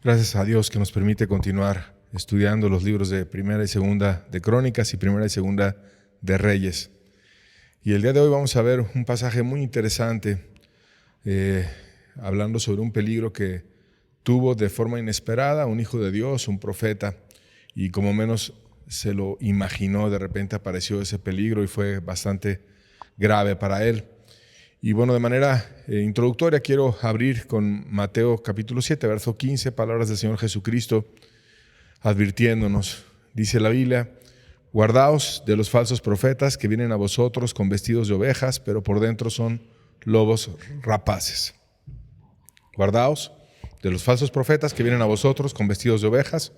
Gracias a Dios que nos permite continuar estudiando los libros de Primera y Segunda de Crónicas y Primera y Segunda de Reyes. Y el día de hoy vamos a ver un pasaje muy interesante hablando sobre un peligro que tuvo de forma inesperada un hijo de Dios, un profeta, y como menos se lo imaginó, de repente apareció ese peligro y fue bastante grave para él. Y bueno, de manera introductoria quiero abrir con Mateo capítulo 7, verso 15, palabras del Señor Jesucristo advirtiéndonos. Dice la Biblia: guardaos de los falsos profetas que vienen a vosotros con vestidos de ovejas, pero por dentro son lobos rapaces. Guardaos de los falsos profetas que vienen a vosotros con vestidos de ovejas,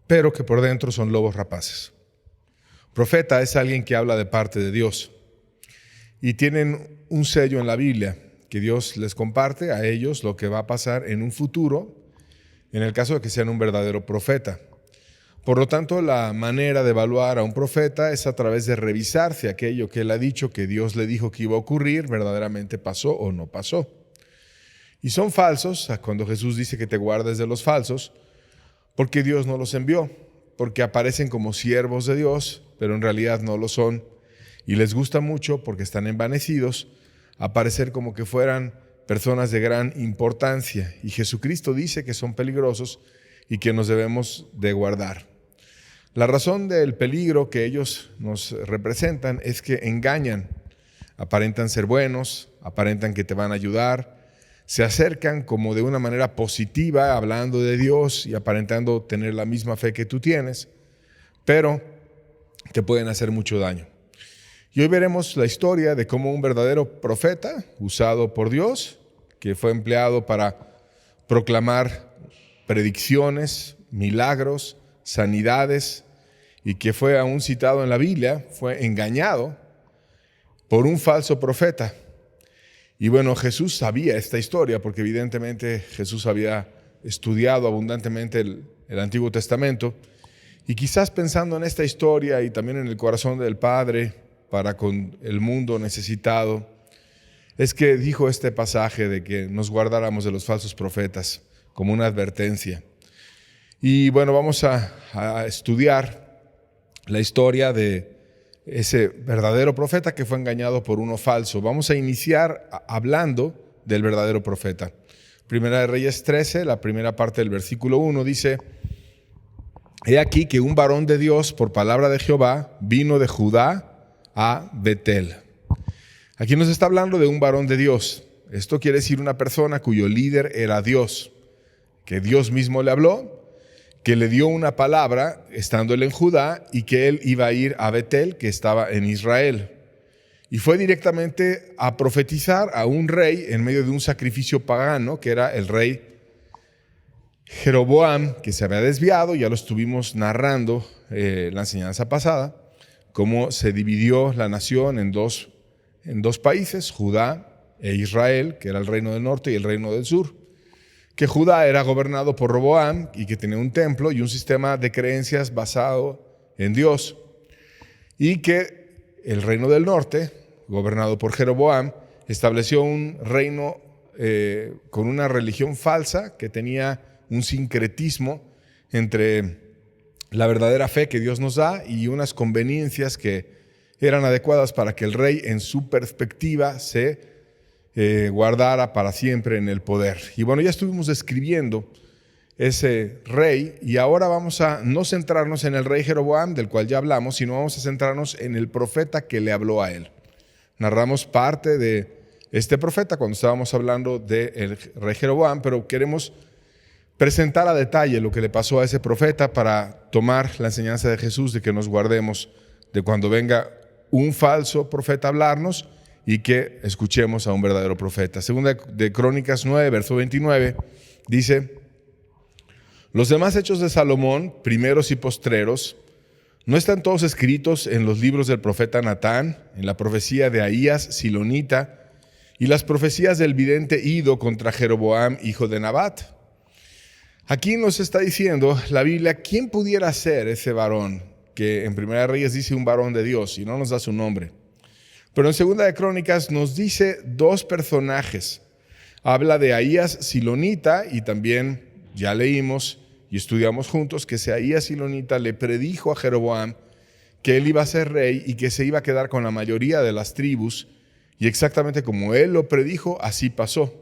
pero que por dentro son lobos rapaces. Profeta es alguien que habla de parte de Dios. Y tienen un sello en la Biblia que Dios les comparte a ellos lo que va a pasar en un futuro, en el caso de que sean un verdadero profeta. Por lo tanto, la manera de evaluar a un profeta es a través de revisar si aquello que él ha dicho, que Dios le dijo que iba a ocurrir, verdaderamente pasó o no pasó. Y son falsos cuando Jesús dice que te guardes de los falsos, porque Dios no los envió, porque aparecen como siervos de Dios, pero en realidad no lo son. Y les gusta mucho, porque están envanecidos, aparecer como que fueran personas de gran importancia. Y Jesucristo dice que son peligrosos y que nos debemos de guardar. La razón del peligro que ellos nos representan es que engañan, aparentan ser buenos, aparentan que te van a ayudar, se acercan como de una manera positiva, hablando de Dios y aparentando tener la misma fe que tú tienes, pero te pueden hacer mucho daño. Y hoy veremos la historia de cómo un verdadero profeta, usado por Dios, que fue empleado para proclamar predicciones, milagros, sanidades, y que fue aún citado en la Biblia, fue engañado por un falso profeta. Y bueno, Jesús sabía esta historia, porque evidentemente Jesús había estudiado abundantemente el Antiguo Testamento, y quizás pensando en esta historia y también en el corazón del Padre para con el mundo necesitado, es que dijo este pasaje de que nos guardáramos de los falsos profetas como una advertencia. Y bueno, vamos a estudiar la historia de ese verdadero profeta que fue engañado por uno falso. Vamos a iniciar hablando del verdadero profeta. Primera de Reyes 13, la primera parte del versículo 1 dice: he aquí que un varón de Dios, por palabra de Jehová, vino de Judá a Betel. Aquí nos está hablando de un varón de Dios. Esto quiere decir una persona cuyo líder era Dios, que Dios mismo le habló, que le dio una palabra estando él en Judá y que él iba a ir a Betel, que estaba en Israel. Y fue directamente a profetizar a un rey en medio de un sacrificio pagano, que era el rey Jeroboam, que se había desviado. Ya lo estuvimos narrando la enseñanza pasada, cómo se dividió la nación en dos países, Judá e Israel, que era el reino del norte y el reino del sur. Que Judá era gobernado por Roboam y que tenía un templo y un sistema de creencias basado en Dios. Y que el reino del norte, gobernado por Jeroboam, estableció un reino con una religión falsa que tenía un sincretismo entre la verdadera fe que Dios nos da y unas conveniencias que eran adecuadas para que el rey en su perspectiva se guardara para siempre en el poder. Y bueno, ya estuvimos describiendo ese rey y ahora vamos a no centrarnos en el rey Jeroboam, del cual ya hablamos, sino vamos a centrarnos en el profeta que le habló a él. Narramos parte de este profeta cuando estábamos hablando del rey Jeroboam, pero queremos presentar a detalle lo que le pasó a ese profeta para tomar la enseñanza de Jesús de que nos guardemos de cuando venga un falso profeta a hablarnos y que escuchemos a un verdadero profeta. Segunda de Crónicas 9, verso 29, dice: los demás hechos de Salomón, primeros y postreros, ¿no están todos escritos en los libros del profeta Natán, en la profecía de Ahías Silonita y las profecías del vidente Ido contra Jeroboam, hijo de Nabat? Aquí nos está diciendo la Biblia quién pudiera ser ese varón, que en Primera de Reyes dice un varón de Dios y no nos da su nombre. Pero en Segunda de Crónicas nos dice dos personajes. Habla de Ahías Silonita y también ya leímos y estudiamos juntos que Ahías silonita le predijo a Jeroboam que él iba a ser rey y que se iba a quedar con la mayoría de las tribus, y exactamente como él lo predijo, así pasó.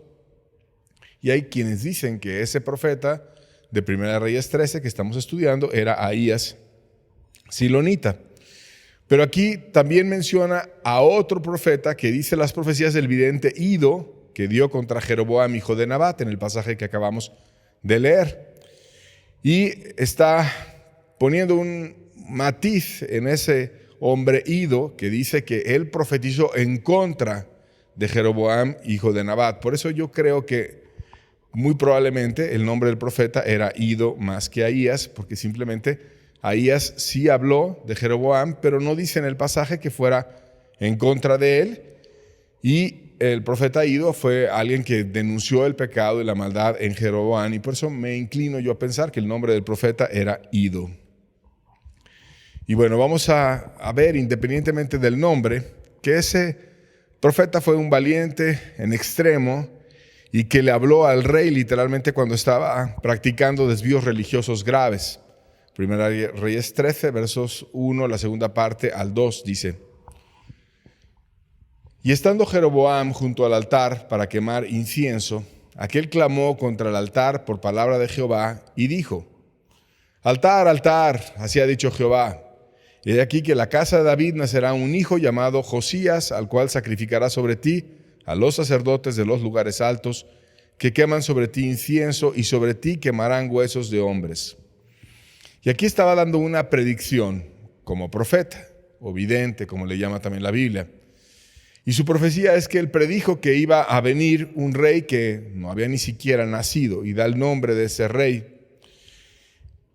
Y hay quienes dicen que ese profeta de 1 Reyes 13 que estamos estudiando era Ahías silonita. Pero aquí también menciona a otro profeta que dice las profecías del vidente Ido, que dio contra Jeroboam, hijo de Nabat, en el pasaje que acabamos de leer. Y está poniendo un matiz en ese hombre Ido, que dice que él profetizó en contra de Jeroboam, hijo de Nabat. Por eso yo creo que muy probablemente el nombre del profeta era Ido más que Ahías, porque simplemente Ahías sí habló de Jeroboam, pero no dice en el pasaje que fuera en contra de él. Y el profeta Ido fue alguien que denunció el pecado y la maldad en Jeroboam, y por eso me inclino yo a pensar que el nombre del profeta era Ido. Y bueno, vamos a ver, independientemente del nombre, que ese profeta fue un valiente en extremo y que le habló al rey literalmente cuando estaba practicando desvíos religiosos graves. 1 Reyes 13, versos 1, la segunda parte al 2, dice: Y estando Jeroboam junto al altar para quemar incienso, aquel clamó contra el altar por palabra de Jehová y dijo: Altar, altar, así ha dicho Jehová. Y he aquí que la casa de David nacerá un hijo llamado Josías, al cual sacrificará sobre ti a los sacerdotes de los lugares altos, que queman sobre ti incienso, y sobre ti quemarán huesos de hombres. Y aquí estaba dando una predicción como profeta, o vidente, como le llama también la Biblia. Y su profecía es que él predijo que iba a venir un rey que no había ni siquiera nacido, y da el nombre de ese rey.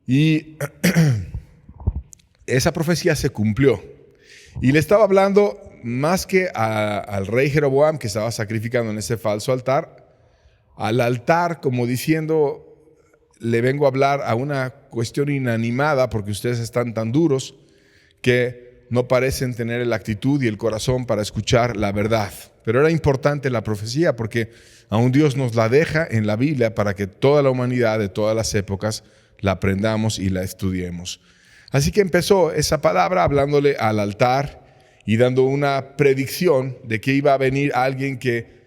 Y esa profecía se cumplió. Y le estaba hablando más que al rey Jeroboam, que estaba sacrificando en ese falso altar, al altar, como diciendo: le vengo a hablar a una cuestión inanimada porque ustedes están tan duros que no parecen tener la actitud y el corazón para escuchar la verdad. Pero era importante la profecía porque aún Dios nos la deja en la Biblia para que toda la humanidad de todas las épocas la aprendamos y la estudiemos. Así que empezó esa palabra hablándole al altar y dando una predicción de que iba a venir alguien que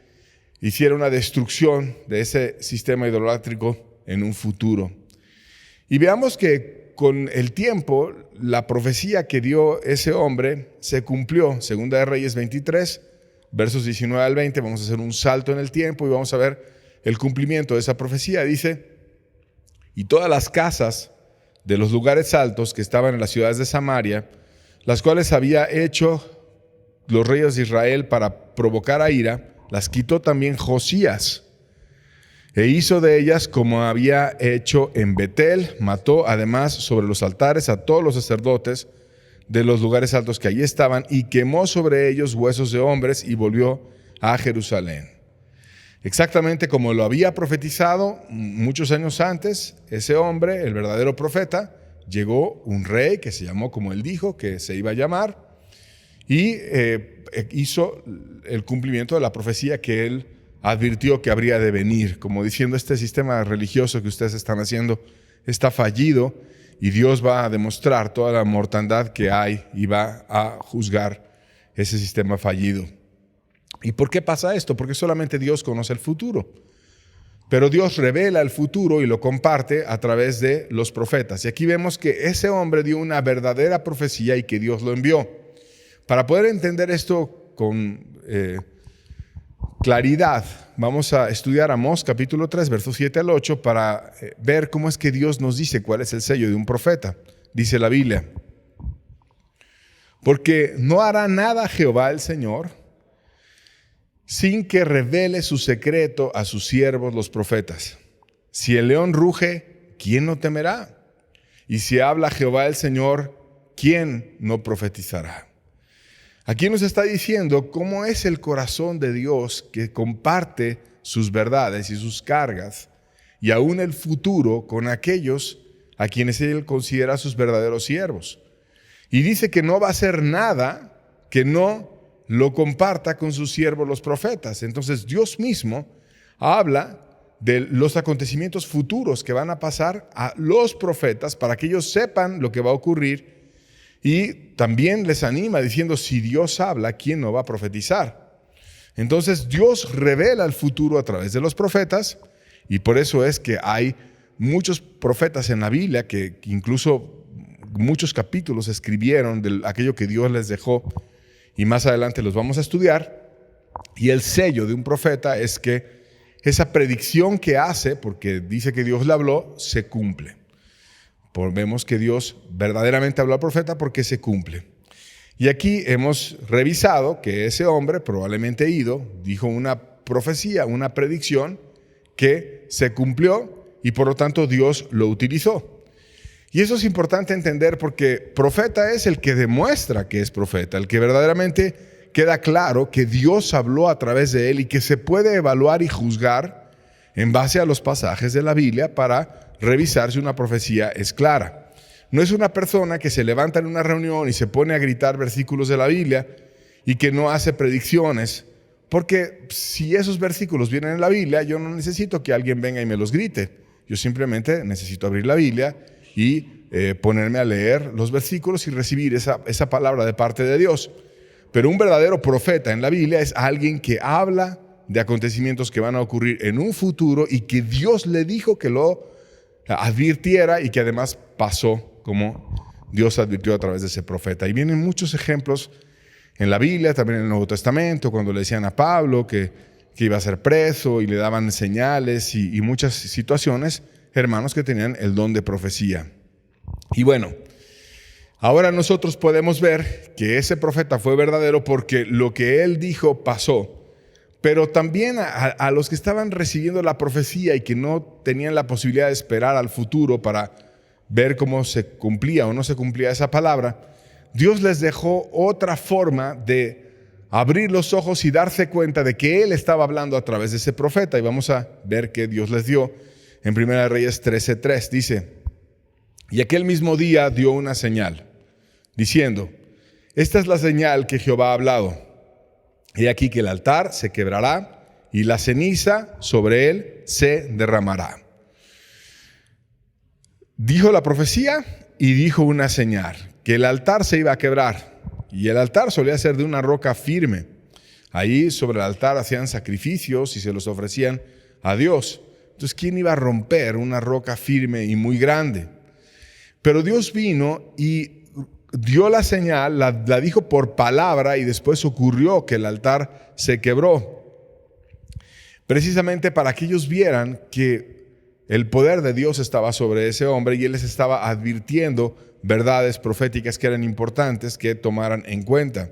hiciera una destrucción de ese sistema idolátrico en un futuro. Y veamos que con el tiempo la profecía que dio ese hombre se cumplió. Segunda de Reyes 23, versos 19 al 20. Vamos a hacer un salto en el tiempo y vamos a ver el cumplimiento de esa profecía. Dice: Y todas las casas de los lugares altos que estaban en las ciudades de Samaria, las cuales había hecho los reyes de Israel para provocar a ira, las quitó también Josías, e hizo de ellas como había hecho en Betel. Mató además sobre los altares a todos los sacerdotes de los lugares altos que allí estaban, y quemó sobre ellos huesos de hombres, y volvió a Jerusalén. Exactamente como lo había profetizado muchos años antes, ese hombre, el verdadero profeta, llegó un rey que se llamó como él dijo que se iba a llamar, y hizo el cumplimiento de la profecía que él advirtió que habría de venir, como diciendo: este sistema religioso que ustedes están haciendo está fallido, y Dios va a demostrar toda la mortandad que hay y va a juzgar ese sistema fallido. ¿Y por qué pasa esto? Porque solamente Dios conoce el futuro. Pero Dios revela el futuro y lo comparte a través de los profetas. Y aquí vemos que ese hombre dio una verdadera profecía y que Dios lo envió. Para poder entender esto con claridad, vamos a estudiar Amós capítulo 3, versos 7 al 8, para ver cómo es que Dios nos dice cuál es el sello de un profeta. Dice la Biblia: Porque no hará nada Jehová el Señor sin que revele su secreto a sus siervos los profetas. Si el león ruge, ¿quién no temerá? Y si habla Jehová el Señor, ¿quién no profetizará? Aquí nos está diciendo cómo es el corazón de Dios, que comparte sus verdades y sus cargas, y aún el futuro, con aquellos a quienes Él considera sus verdaderos siervos. Y dice que no va a hacer nada que no lo comparta con sus siervos los profetas. Entonces Dios mismo habla de los acontecimientos futuros que van a pasar a los profetas para que ellos sepan lo que va a ocurrir, y también les anima diciendo, si Dios habla, ¿quién no va a profetizar? Entonces Dios revela el futuro a través de los profetas, y por eso es que hay muchos profetas en la Biblia que incluso muchos capítulos escribieron de aquello que Dios les dejó, y más adelante los vamos a estudiar. Y el sello de un profeta es que esa predicción que hace, porque dice que Dios le habló, se cumple. Vemos que Dios verdaderamente habló al profeta porque se cumple. Y aquí hemos revisado que ese hombre, probablemente Ido, dijo una profecía, una predicción que se cumplió y por lo tanto Dios lo utilizó. Y eso es importante entender porque profeta es el que demuestra que es profeta, el que verdaderamente queda claro que Dios habló a través de él y que se puede evaluar y juzgar en base a los pasajes de la Biblia para revisar si una profecía es clara. No es una persona que se levanta en una reunión y se pone a gritar versículos de la Biblia y que no hace predicciones, porque si esos versículos vienen en la Biblia, yo no necesito que alguien venga y me los grite. Yo simplemente necesito abrir la Biblia y ponerme a leer los versículos y recibir esa palabra de parte de Dios. Pero un verdadero profeta en la Biblia es alguien que habla de acontecimientos que van a ocurrir en un futuro y que Dios le dijo que lo advirtiera y que además pasó como Dios advirtió a través de ese profeta. Y vienen muchos ejemplos en la Biblia, también en el Nuevo Testamento, cuando le decían a Pablo que iba a ser preso y le daban señales y muchas situaciones, hermanos que tenían el don de profecía. Y bueno, ahora nosotros podemos ver que ese profeta fue verdadero porque lo que él dijo pasó. Pero también a los que estaban recibiendo la profecía y que no tenían la posibilidad de esperar al futuro para ver cómo se cumplía o no se cumplía esa palabra, Dios les dejó otra forma de abrir los ojos y darse cuenta de que Él estaba hablando a través de ese profeta. Y vamos a ver qué Dios les dio en 1 Reyes 13:3. Dice, y aquel mismo día dio una señal, diciendo, esta es la señal que Jehová ha hablado. He aquí que el altar se quebrará y la ceniza sobre él se derramará. Dijo la profecía y dijo una señal, que el altar se iba a quebrar. Y el altar solía ser de una roca firme. Ahí sobre el altar hacían sacrificios y se los ofrecían a Dios. Entonces, ¿quién iba a romper una roca firme y muy grande? Pero Dios vino y dio la señal, la dijo por palabra y después ocurrió que el altar se quebró. Precisamente para que ellos vieran que el poder de Dios estaba sobre ese hombre y Él les estaba advirtiendo verdades proféticas que eran importantes que tomaran en cuenta.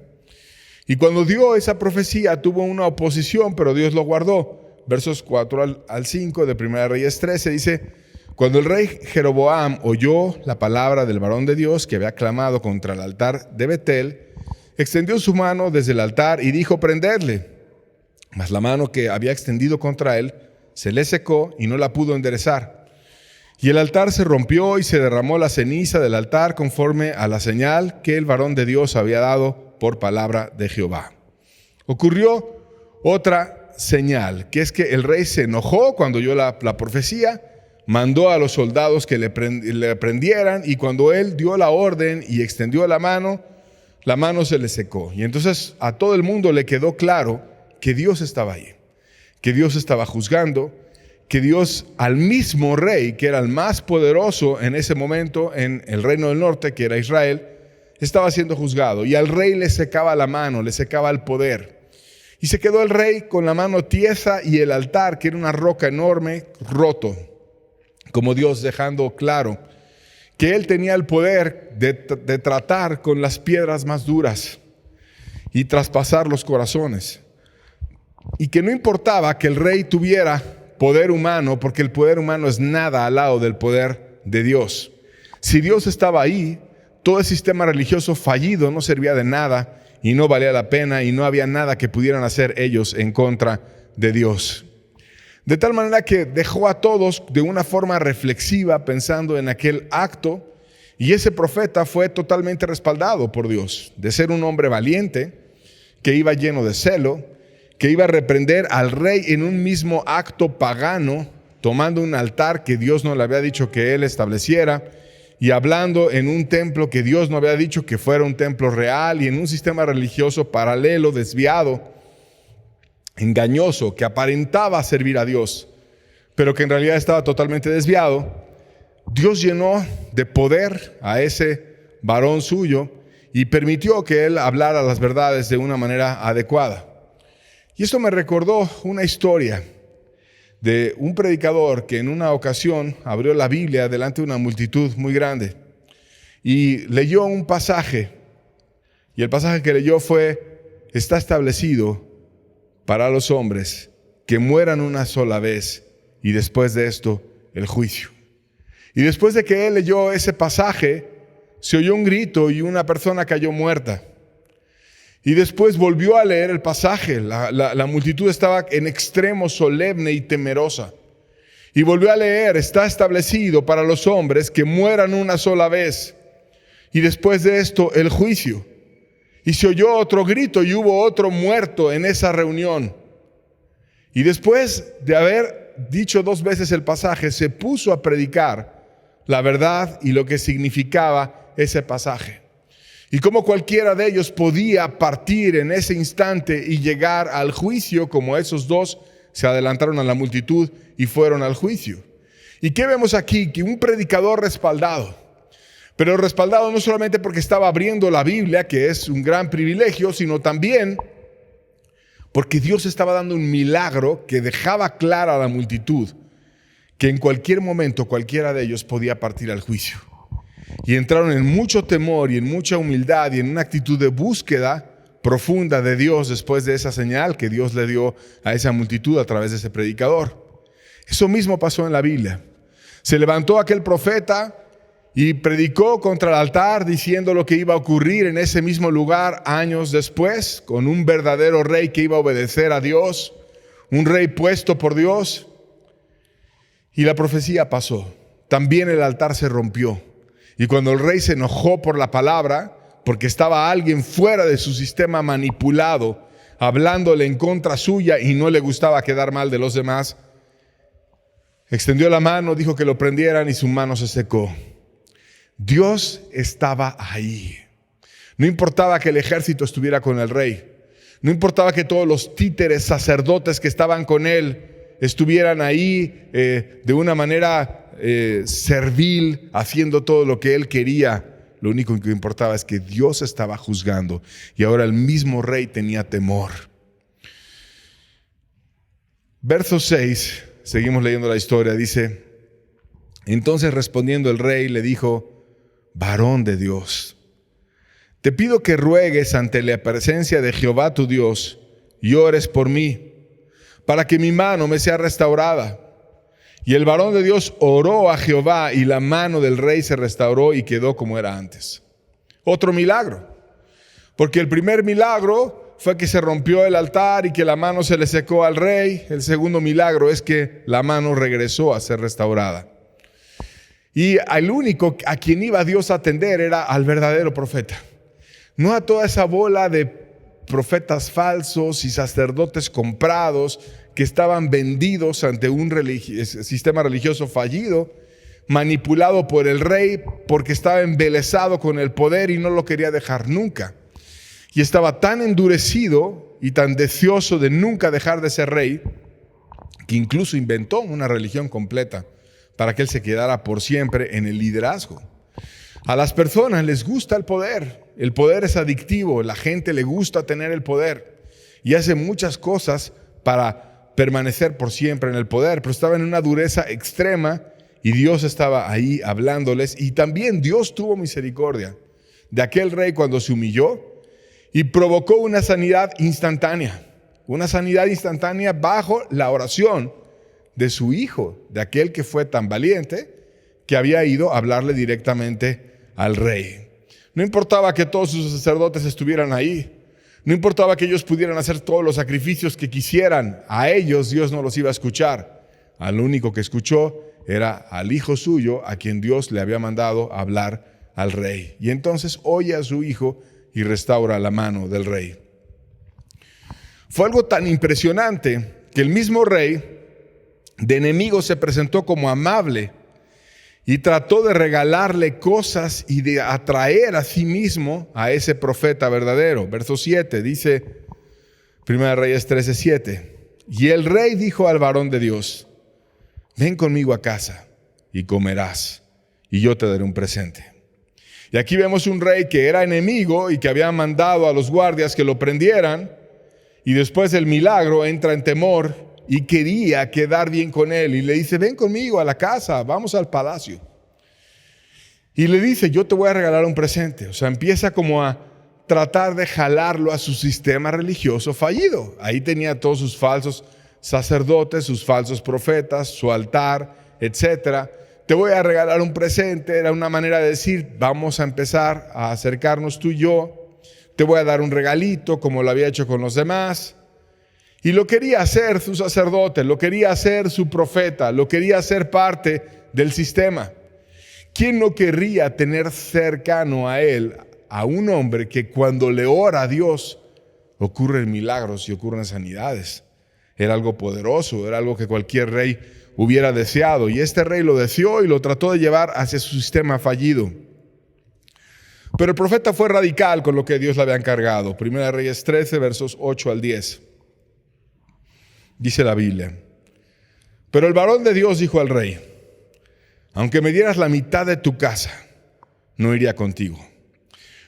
Y cuando dio esa profecía tuvo una oposición, pero Dios lo guardó. Versos 4 al 5 de 1 Reyes 13 dice, cuando el rey Jeroboam oyó la palabra del varón de Dios que había clamado contra el altar de Betel, extendió su mano desde el altar y dijo prenderle. Mas la mano que había extendido contra él se le secó y no la pudo enderezar. Y el altar se rompió y se derramó la ceniza del altar conforme a la señal que el varón de Dios había dado por palabra de Jehová. Ocurrió otra señal, que es que el rey se enojó cuando oyó la profecía, mandó a los soldados que le prendieran y cuando él dio la orden y extendió la mano se le secó. Y entonces a todo el mundo le quedó claro que Dios estaba ahí, que Dios estaba juzgando, que Dios al mismo rey, que era el más poderoso en ese momento en el reino del norte, que era Israel, estaba siendo juzgado. Y al rey le secaba la mano, le secaba el poder. Y se quedó el rey con la mano tiesa y el altar, que era una roca enorme, roto. Como Dios dejando claro que Él tenía el poder de tratar con las piedras más duras y traspasar los corazones. Y que no importaba que el rey tuviera poder humano, porque el poder humano es nada al lado del poder de Dios. Si Dios estaba ahí, todo el sistema religioso fallido no servía de nada y no valía la pena y no había nada que pudieran hacer ellos en contra de Dios. De tal manera que dejó a todos de una forma reflexiva pensando en aquel acto, y ese profeta fue totalmente respaldado por Dios, de ser un hombre valiente, que iba lleno de celo, que iba a reprender al rey en un mismo acto pagano, tomando un altar que Dios no le había dicho que él estableciera, y hablando en un templo que Dios no había dicho que fuera un templo real, y en un sistema religioso paralelo, desviado, engañoso, que aparentaba servir a Dios, pero que en realidad estaba totalmente desviado. Dios llenó de poder a ese varón suyo y permitió que él hablara las verdades de una manera adecuada. Y esto me recordó una historia de un predicador que en una ocasión abrió la Biblia delante de una multitud muy grande y leyó un pasaje. Y el pasaje que leyó fue: está establecido para los hombres que mueran una sola vez y después de esto el juicio. Y después de que él leyó ese pasaje, se oyó un grito y una persona cayó muerta. Y después volvió a leer el pasaje. La multitud estaba en extremo solemne y temerosa. Y volvió a leer: está establecido para los hombres que mueran una sola vez y después de esto el juicio. Y se oyó otro grito y hubo otro muerto en esa reunión. Y después de haber dicho 2 veces el pasaje, se puso a predicar la verdad y lo que significaba ese pasaje. Y como cualquiera de ellos podía partir en ese instante y llegar al juicio, como esos 2 se adelantaron a la multitud y fueron al juicio. ¿Y qué vemos aquí? Que un predicador respaldado, pero respaldado no solamente porque estaba abriendo la Biblia, que es un gran privilegio, sino también porque Dios estaba dando un milagro que dejaba clara a la multitud que en cualquier momento cualquiera de ellos podía partir al juicio. Y entraron en mucho temor y en mucha humildad y en una actitud de búsqueda profunda de Dios después de esa señal que Dios le dio a esa multitud a través de ese predicador. Eso mismo pasó en la Biblia. Se levantó aquel profeta y predicó contra el altar diciendo lo que iba a ocurrir en ese mismo lugar años después, con un verdadero rey que iba a obedecer a Dios, un rey puesto por Dios. Y la profecía pasó. También el altar se rompió. Y cuando el rey se enojó por la palabra, porque estaba alguien fuera de su sistema manipulado, hablándole en contra suya y no le gustaba quedar mal de los demás, extendió la mano, dijo que lo prendieran y su mano se secó. Dios estaba ahí. No importaba que el ejército estuviera con el rey. No importaba que todos los títeres sacerdotes que estaban con él estuvieran ahí de una manera servil, haciendo todo lo que él quería. Lo único que importaba es que Dios estaba juzgando y ahora el mismo rey tenía temor. Verso 6, seguimos leyendo la historia, dice: entonces respondiendo el rey le dijo: varón de Dios, te pido que ruegues ante la presencia de Jehová tu Dios y ores por mí, para que mi mano me sea restaurada. Y el varón de Dios oró a Jehová y la mano del rey se restauró y quedó como era antes. Otro milagro, porque el primer milagro fue que se rompió el altar y que la mano se le secó al rey. El segundo milagro es que la mano regresó a ser restaurada. Y el único a quien iba Dios a atender era al verdadero profeta, no a toda esa bola de profetas falsos y sacerdotes comprados que estaban vendidos ante un sistema religioso fallido, manipulado por el rey porque estaba embelesado con el poder y no lo quería dejar nunca. Y estaba tan endurecido y tan deseoso de nunca dejar de ser rey que incluso inventó una religión completa para que él se quedara por siempre en el liderazgo. A las personas les gusta el poder es adictivo, la gente le gusta tener el poder y hace muchas cosas para permanecer por siempre en el poder, pero estaba en una dureza extrema y Dios estaba ahí hablándoles. Y también Dios tuvo misericordia de aquel rey cuando se humilló y provocó una sanidad instantánea bajo la oración de su hijo, de aquel que fue tan valiente que había ido a hablarle directamente al rey. No importaba que todos sus sacerdotes estuvieran ahí, no importaba que ellos pudieran hacer todos los sacrificios que quisieran, a ellos Dios no los iba a escuchar. Al único que escuchó era al hijo suyo, a quien Dios le había mandado a hablar al rey. Y entonces oye a su hijo y restaura la mano del rey. Fue algo tan impresionante que el mismo rey de enemigo se presentó como amable y trató de regalarle cosas y de atraer a sí mismo a ese profeta verdadero. Verso 7 dice, 1 Reyes 13:7. Y el rey dijo al varón de Dios: ven conmigo a casa y comerás, y yo te daré un presente. Y aquí vemos un rey que era enemigo y que había mandado a los guardias que lo prendieran, y después del milagro entra en temor y quería quedar bien con él, y le dice: ven conmigo a la casa, vamos al palacio. Y le dice: yo te voy a regalar un presente. O sea, empieza como a tratar de jalarlo a su sistema religioso fallido. Ahí tenía todos sus falsos sacerdotes, sus falsos profetas, su altar, etc. Te voy a regalar un presente. Era una manera de decir: vamos a empezar a acercarnos tú y yo. Te voy a dar un regalito como lo había hecho con los demás. Y lo quería hacer su sacerdote, lo quería hacer su profeta, lo quería hacer parte del sistema. ¿Quién no querría tener cercano a él a un hombre que cuando le ora a Dios ocurren milagros y ocurren sanidades? Era algo poderoso, era algo que cualquier rey hubiera deseado. Y este rey lo deseó y lo trató de llevar hacia su sistema fallido. Pero el profeta fue radical con lo que Dios le había encargado. 1 Reyes 13, versos 8 al 10. Dice la Biblia: pero el varón de Dios dijo al rey: aunque me dieras la mitad de tu casa, no iría contigo.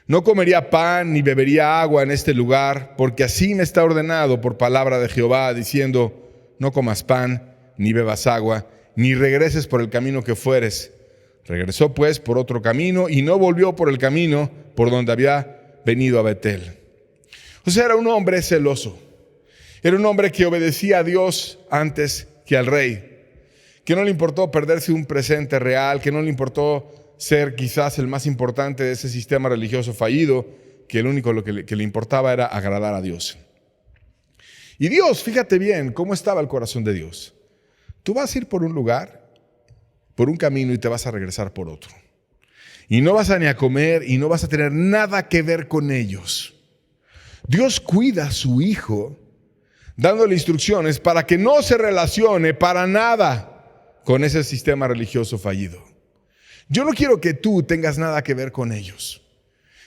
No comería pan ni bebería agua en este lugar, porque así me está ordenado por palabra de Jehová, diciendo: no comas pan, ni bebas agua, ni regreses por el camino que fueres. Regresó pues por otro camino y no volvió por el camino por donde había venido a Betel. O sea, era un hombre celoso. Era un hombre que obedecía a Dios antes que al rey. Que no le importó perderse un presente real, que no le importó ser quizás el más importante de ese sistema religioso fallido, que lo único que le importaba era agradar a Dios. Y Dios, fíjate bien cómo estaba el corazón de Dios. Tú vas a ir por un lugar, por un camino, y te vas a regresar por otro. Y no vas a ni a comer y no vas a tener nada que ver con ellos. Dios cuida a su hijo dándole instrucciones para que no se relacione para nada con ese sistema religioso fallido. Yo no quiero que tú tengas nada que ver con ellos.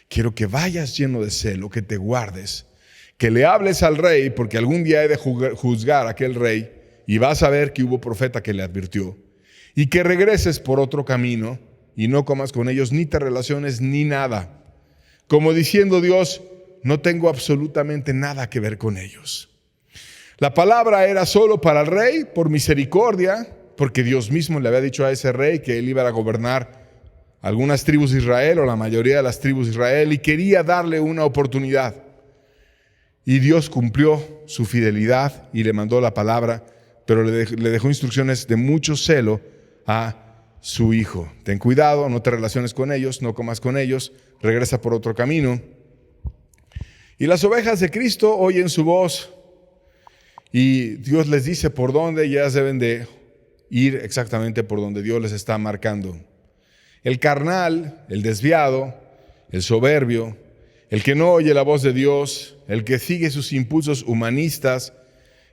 Quiero que vayas lleno de celo, que te guardes, que le hables al rey, porque algún día he de juzgar a aquel rey y vas a ver que hubo profeta que le advirtió, y que regreses por otro camino y no comas con ellos, ni te relaciones, ni nada. Como diciendo Dios: no tengo absolutamente nada que ver con ellos. La palabra era solo para el rey por misericordia, porque Dios mismo le había dicho a ese rey que él iba a gobernar algunas tribus de Israel o la mayoría de las tribus de Israel, y quería darle una oportunidad. Y Dios cumplió su fidelidad y le mandó la palabra, pero le dejó instrucciones de mucho celo a su hijo. Ten cuidado, no te relaciones con ellos, no comas con ellos, regresa por otro camino. Y las ovejas de Cristo oyen su voz y Dios les dice por dónde ellas deben de ir exactamente por donde Dios les está marcando. El carnal, el desviado, el soberbio, el que no oye la voz de Dios, el que sigue sus impulsos humanistas,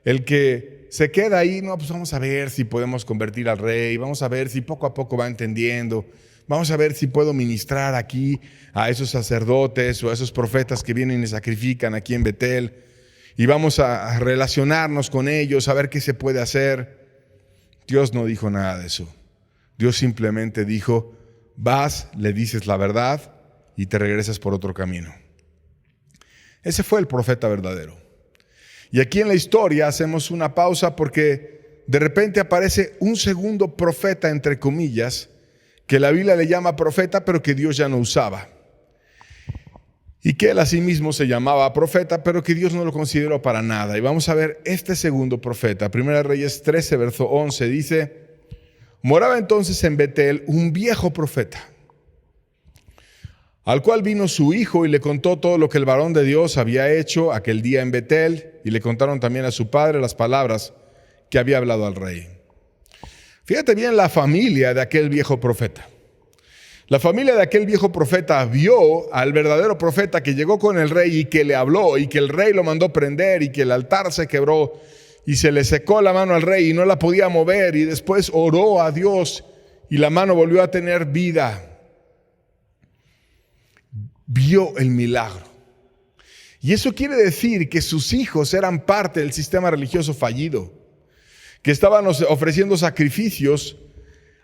el que se queda ahí: no, pues vamos a ver si podemos convertir al rey, vamos a ver si poco a poco va entendiendo, vamos a ver si puedo ministrar aquí a esos sacerdotes o a esos profetas que vienen y sacrifican aquí en Betel, y vamos a relacionarnos con ellos, a ver qué se puede hacer. Dios no dijo nada de eso. Dios simplemente dijo: vas, le dices la verdad y te regresas por otro camino. Ese fue el profeta verdadero. Y aquí en la historia hacemos una pausa porque de repente aparece un segundo profeta, entre comillas, que la Biblia le llama profeta, pero que Dios ya no usaba. Y que él a sí mismo se llamaba profeta, pero que Dios no lo consideró para nada. Y vamos a ver este segundo profeta. 1 Reyes 13, verso 11, dice: moraba entonces en Betel un viejo profeta, al cual vino su hijo y le contó todo lo que el varón de Dios había hecho aquel día en Betel, y le contaron también a su padre las palabras que había hablado al rey. Fíjate bien la familia de aquel viejo profeta. La familia de aquel viejo profeta vio al verdadero profeta que llegó con el rey y que le habló, y que el rey lo mandó prender, y que el altar se quebró, y se le secó la mano al rey y no la podía mover, y después oró a Dios y la mano volvió a tener vida. Vio el milagro. Y eso quiere decir que sus hijos eran parte del sistema religioso fallido, que estaban ofreciendo sacrificios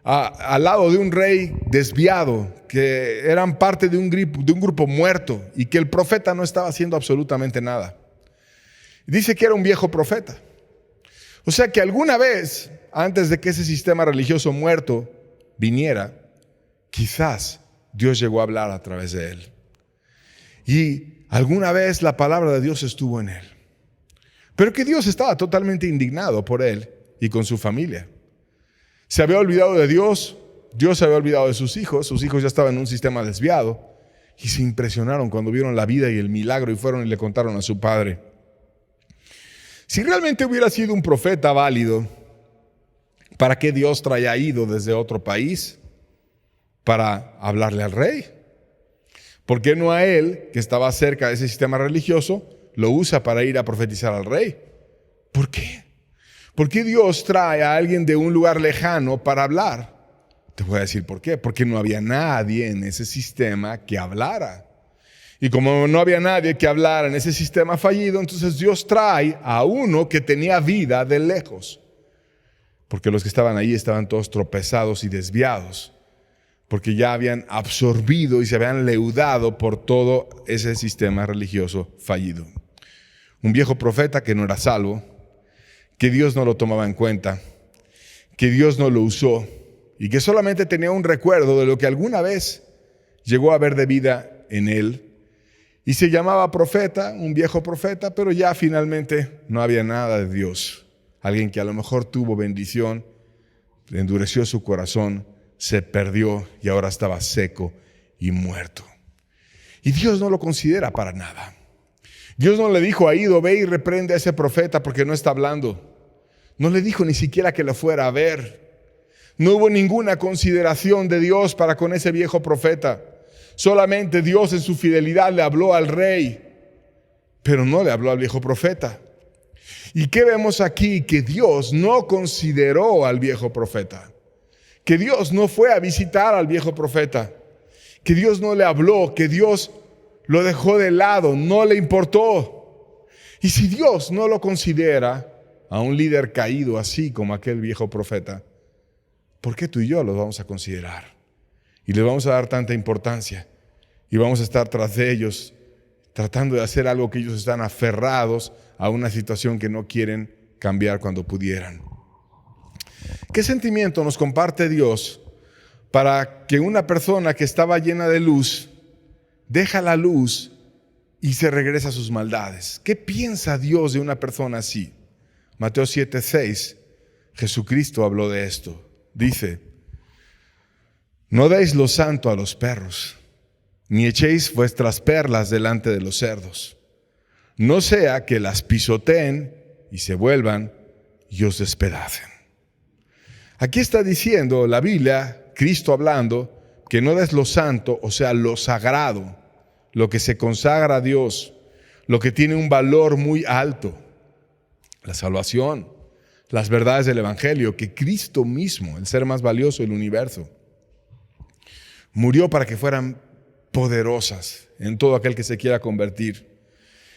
al lado de un rey desviado, que eran parte de un grupo muerto y que el profeta no estaba haciendo absolutamente nada. Dice que era un viejo profeta. O sea que alguna vez, antes de que ese sistema religioso muerto viniera, quizás Dios llegó a hablar a través de él. Y alguna vez la palabra de Dios estuvo en él. Pero que Dios estaba totalmente indignado por él y con su familia. Se había olvidado de Dios, Dios se había olvidado de sus hijos ya estaban en un sistema desviado y se impresionaron cuando vieron la vida y el milagro y fueron y le contaron a su padre. Si realmente hubiera sido un profeta válido, ¿para qué Dios traía ido desde otro país para hablarle al rey? ¿Por qué no a él, que estaba cerca de ese sistema religioso, lo usa para ir a profetizar al rey? ¿Por qué? ¿Por qué Dios trae a alguien de un lugar lejano para hablar? Te voy a decir por qué. Porque no había nadie en ese sistema que hablara. Y como no había nadie que hablara en ese sistema fallido, entonces Dios trae a uno que tenía vida de lejos. Porque los que estaban ahí estaban todos tropezados y desviados. Porque ya habían absorbido y se habían leudado por todo ese sistema religioso fallido. Un viejo profeta que no era salvo, que Dios no lo tomaba en cuenta, que Dios no lo usó y que solamente tenía un recuerdo de lo que alguna vez llegó a haber de vida en él. Y se llamaba profeta, un viejo profeta, pero ya finalmente no había nada de Dios. Alguien que a lo mejor tuvo bendición, endureció su corazón, se perdió y ahora estaba seco y muerto. Y Dios no lo considera para nada. Dios no le dijo a Ido, ve y reprende a ese profeta porque no está hablando. No le dijo ni siquiera que lo fuera a ver. No hubo ninguna consideración de Dios para con ese viejo profeta. Solamente Dios en su fidelidad le habló al rey, pero no le habló al viejo profeta. ¿Y qué vemos aquí? Que Dios no consideró al viejo profeta. Que Dios no fue a visitar al viejo profeta. Que Dios no le habló, que Dios lo dejó de lado, no le importó. Y si Dios no lo considera a un líder caído así como aquel viejo profeta, ¿por qué tú y yo los vamos a considerar? Y les vamos a dar tanta importancia y vamos a estar tras de ellos tratando de hacer algo que ellos están aferrados a una situación que no quieren cambiar cuando pudieran. ¿Qué sentimiento nos comparte Dios para que una persona que estaba llena de luz deja la luz y se regresa a sus maldades? ¿Qué piensa Dios de una persona así? Mateo 7:6, Jesucristo habló de esto. Dice, no deis lo santo a los perros, ni echéis vuestras perlas delante de los cerdos, no sea que las pisoteen y se vuelvan y os despedacen. Aquí está diciendo la Biblia, Cristo hablando, que no des lo santo, o sea, lo sagrado, lo que se consagra a Dios, lo que tiene un valor muy alto, la salvación, las verdades del Evangelio, que Cristo mismo, el ser más valioso del universo, murió para que fueran poderosas en todo aquel que se quiera convertir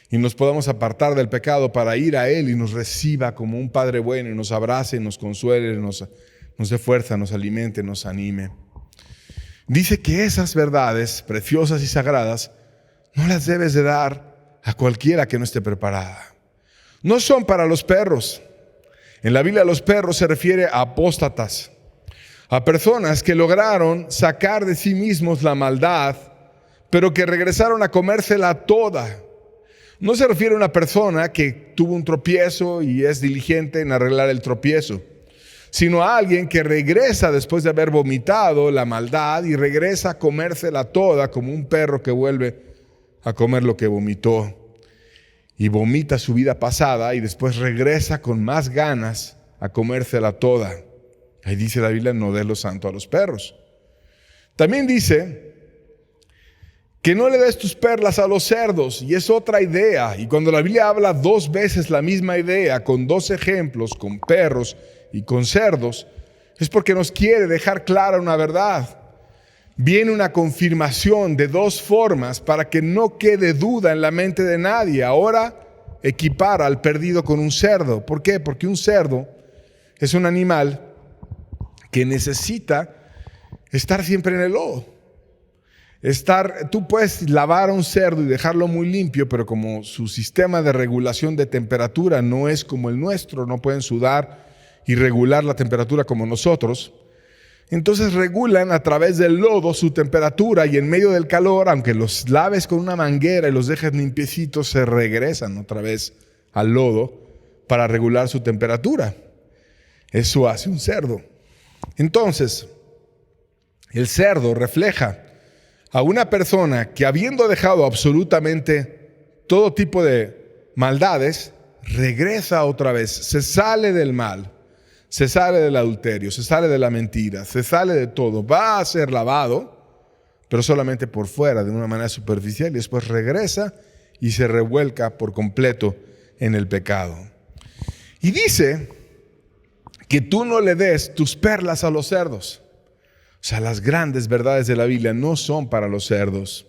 y nos podamos apartar del pecado para ir a Él y nos reciba como un Padre bueno y nos abrace, nos consuele, nos dé fuerza, nos alimente, nos anime. Dice que esas verdades preciosas y sagradas no las debes de dar a cualquiera que no esté preparada. No son para los perros. En la Biblia los perros se refiere a apóstatas, a personas que lograron sacar de sí mismos la maldad, pero que regresaron a comérsela toda. No se refiere a una persona que tuvo un tropiezo y es diligente en arreglar el tropiezo, sino a alguien que regresa después de haber vomitado la maldad y regresa a comérsela toda como un perro que vuelve a comer lo que vomitó. Y vomita su vida pasada y después regresa con más ganas a comérsela toda. Ahí dice la Biblia, no des lo santo a los perros. También dice Que no le des tus perlas a los cerdos, y es otra idea. Y cuando la Biblia habla 2 veces la misma idea, con 2 ejemplos, con perros y con cerdos, es porque nos quiere dejar clara una verdad. Viene una confirmación de 2 formas para que no quede duda en la mente de nadie. Ahora equipara al perdido con un cerdo. ¿Por qué? Porque un cerdo es un animal que necesita estar siempre en el lodo. Tú puedes lavar a un cerdo y dejarlo muy limpio, pero como su sistema de regulación de temperatura no es como el nuestro, no pueden sudar y regular la temperatura como nosotros, entonces regulan a través del lodo su temperatura, y en medio del calor, aunque los laves con una manguera y los dejes limpiecitos, se regresan otra vez al lodo para regular su temperatura. Eso hace un cerdo. Entonces, el cerdo refleja a una persona que, habiendo dejado absolutamente todo tipo de maldades, regresa otra vez, se sale del mal, se sale del adulterio, se sale de la mentira, se sale de todo, va a ser lavado, pero solamente por fuera, de una manera superficial, y después regresa y se revuelca por completo en el pecado. Y dice que tú no le des tus perlas a los cerdos. O sea, las grandes verdades de la Biblia no son para los cerdos.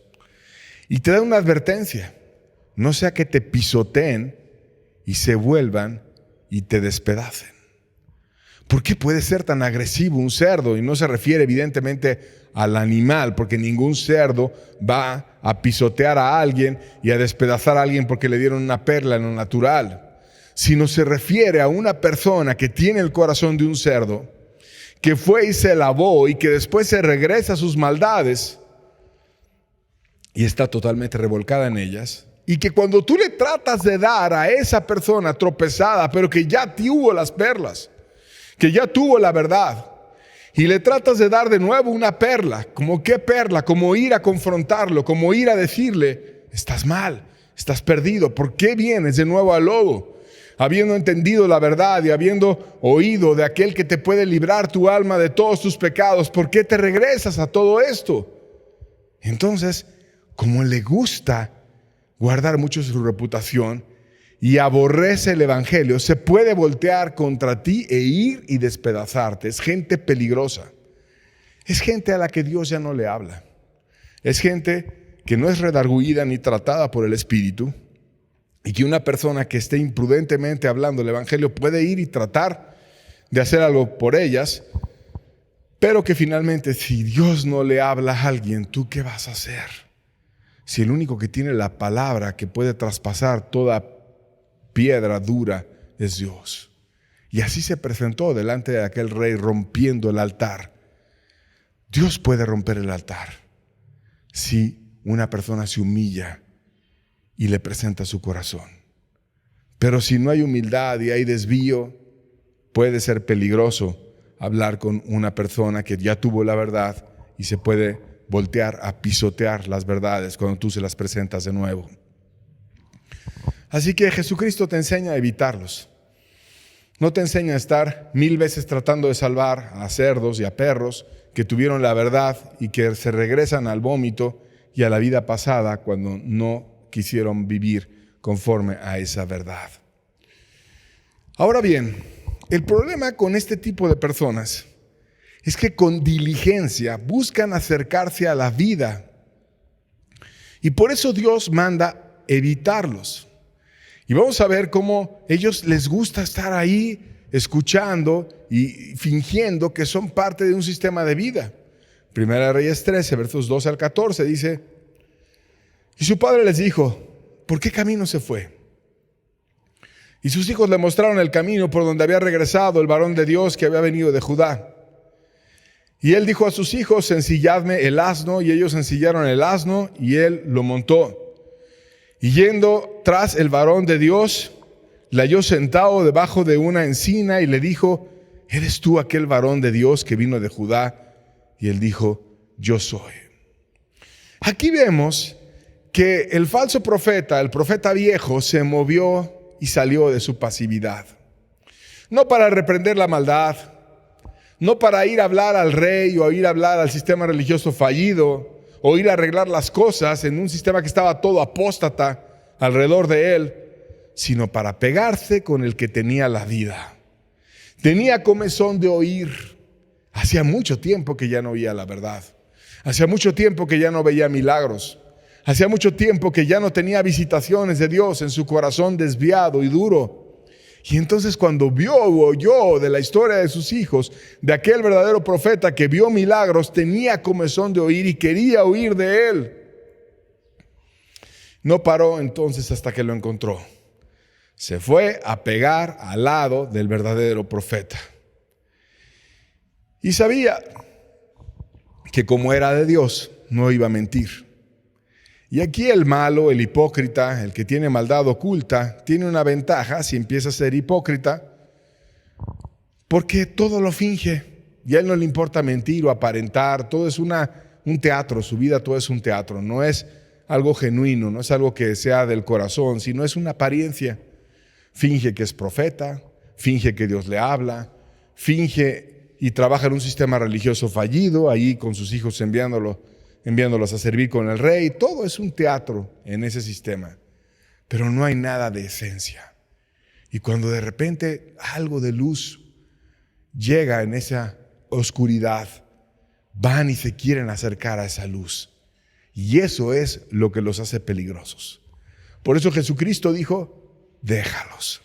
Y te da una advertencia: no sea que te pisoteen y se vuelvan y te despedacen. ¿Por qué puede ser tan agresivo un cerdo? Y no se refiere evidentemente al animal, porque ningún cerdo va a pisotear a alguien y a despedazar a alguien porque le dieron una perla en lo natural, sino se refiere a una persona que tiene el corazón de un cerdo, que fue y se lavó y que después se regresa a sus maldades y está totalmente revolcada en ellas. Y que cuando tú le tratas de dar a esa persona tropezada, pero que ya tuvo las perlas, que ya tuvo la verdad, y le tratas de dar de nuevo una perla, ¿como qué perla? Como ir a confrontarlo, como ir a decirle: estás mal, estás perdido, ¿por qué vienes de nuevo al lodo? Habiendo entendido la verdad y habiendo oído de aquel que te puede librar tu alma de todos tus pecados, ¿por qué te regresas a todo esto? Entonces, como le gusta guardar mucho su reputación y aborrece el evangelio, se puede voltear contra ti e ir y despedazarte. Es gente peligrosa. Es gente a la que Dios ya no le habla. Es gente que no es redarguida ni tratada por el Espíritu, y que una persona que esté imprudentemente hablando el evangelio puede ir y tratar de hacer algo por ellas, pero que finalmente, si Dios no le habla a alguien, ¿tú qué vas a hacer? Si el único que tiene la palabra que puede traspasar toda piedra dura es Dios. Y así se presentó delante de aquel rey rompiendo el altar. Dios puede romper el altar si una persona se humilla y le presenta su corazón. Pero si no hay humildad y hay desvío, puede ser peligroso hablar con una persona que ya tuvo la verdad y se puede voltear a pisotear las verdades cuando tú se las presentas de nuevo. Así que Jesucristo te enseña a evitarlos. No te enseña a estar 1000 veces tratando de salvar a cerdos y a perros que tuvieron la verdad y que se regresan al vómito y a la vida pasada cuando no quisieron vivir conforme a esa verdad. Ahora bien, el problema con este tipo de personas es que con diligencia buscan acercarse a la vida, y por eso Dios manda evitarlos. Y vamos a ver cómo ellos les gusta estar ahí escuchando y fingiendo que son parte de un sistema de vida. Primera de Reyes 13, versos 12 al 14 dice: y su padre les dijo: ¿por qué camino se fue? Y sus hijos le mostraron el camino por donde había regresado el varón de Dios que había venido de Judá. Y él dijo a sus hijos: ensilladme el asno. Y ellos ensillaron el asno y él lo montó. Y yendo tras el varón de Dios, le halló sentado debajo de una encina y le dijo: ¿eres tú aquel varón de Dios que vino de Judá? Y él dijo: yo soy. Aquí vemos que el falso profeta, el profeta viejo, se movió y salió de su pasividad. No para reprender la maldad, no para ir a hablar al rey o ir a hablar al sistema religioso fallido o ir a arreglar las cosas en un sistema que estaba todo apóstata alrededor de él, sino para pegarse con el que tenía la vida. Tenía comezón de oír. Hacía mucho tiempo que ya no oía la verdad. Hacía mucho tiempo que ya no veía milagros. Hacía mucho tiempo que ya no tenía visitaciones de Dios en su corazón desviado y duro. Y entonces cuando vio o oyó de la historia de sus hijos, de aquel verdadero profeta que vio milagros, tenía comezón de oír y quería oír de él. No paró entonces hasta que lo encontró. Se fue a pegar al lado del verdadero profeta. Y sabía que como era de Dios, no iba a mentir. Y aquí el malo, el hipócrita, el que tiene maldad oculta, tiene una ventaja si empieza a ser hipócrita, porque todo lo finge y a él no le importa mentir o aparentar. Todo es un teatro, su vida todo es un teatro, no es algo genuino, no es algo que sea del corazón, sino es una apariencia. Finge que es profeta, finge que Dios le habla, finge y trabaja en un sistema religioso fallido, ahí con sus hijos enviándolos a servir con el rey. Todo es un teatro en ese sistema, pero no hay nada de esencia. Y cuando de repente algo de luz llega en esa oscuridad, van y se quieren acercar a esa luz. Y eso es lo que los hace peligrosos. Por eso Jesucristo dijo: déjalos.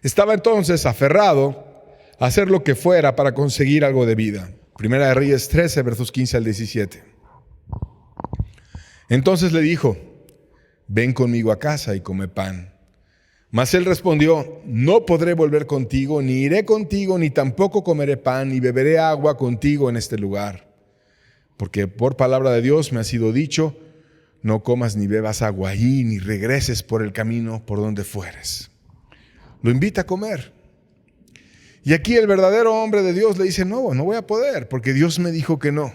Estaba entonces aferrado a hacer lo que fuera para conseguir algo de vida. Primera de Reyes 13, versos 15 al 17. Entonces le dijo: ven conmigo a casa y come pan. Mas él respondió: no podré volver contigo, ni iré contigo, ni tampoco comeré pan, ni beberé agua contigo en este lugar. Porque por palabra de Dios me ha sido dicho: no comas ni bebas agua allí, ni regreses por el camino por donde fueres. Lo invita a comer. Y aquí el verdadero hombre de Dios le dice: no voy a poder, porque Dios me dijo que no.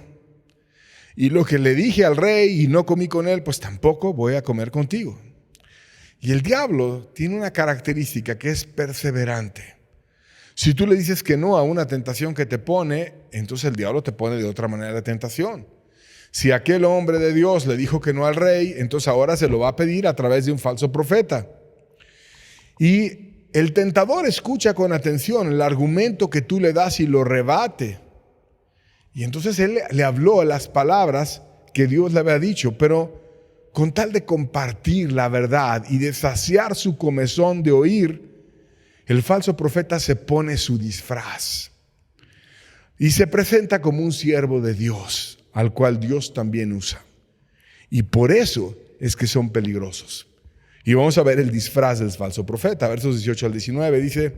Y lo que le dije al rey y no comí con él, pues tampoco voy a comer contigo. Y el diablo tiene una característica que es perseverante. Si tú le dices que no a una tentación que te pone, entonces el diablo te pone de otra manera de tentación. Si aquel hombre de Dios le dijo que no al rey, entonces ahora se lo va a pedir a través de un falso profeta. Y el tentador escucha con atención el argumento que tú le das y lo rebate. Y entonces él le habló las palabras que Dios le había dicho, pero con tal de compartir la verdad y de saciar su comezón de oír, el falso profeta se pone su disfraz y se presenta como un siervo de Dios, al cual Dios también usa. Y por eso es que son peligrosos. Y vamos a ver el disfraz del falso profeta. Versos 18 al 19 dice: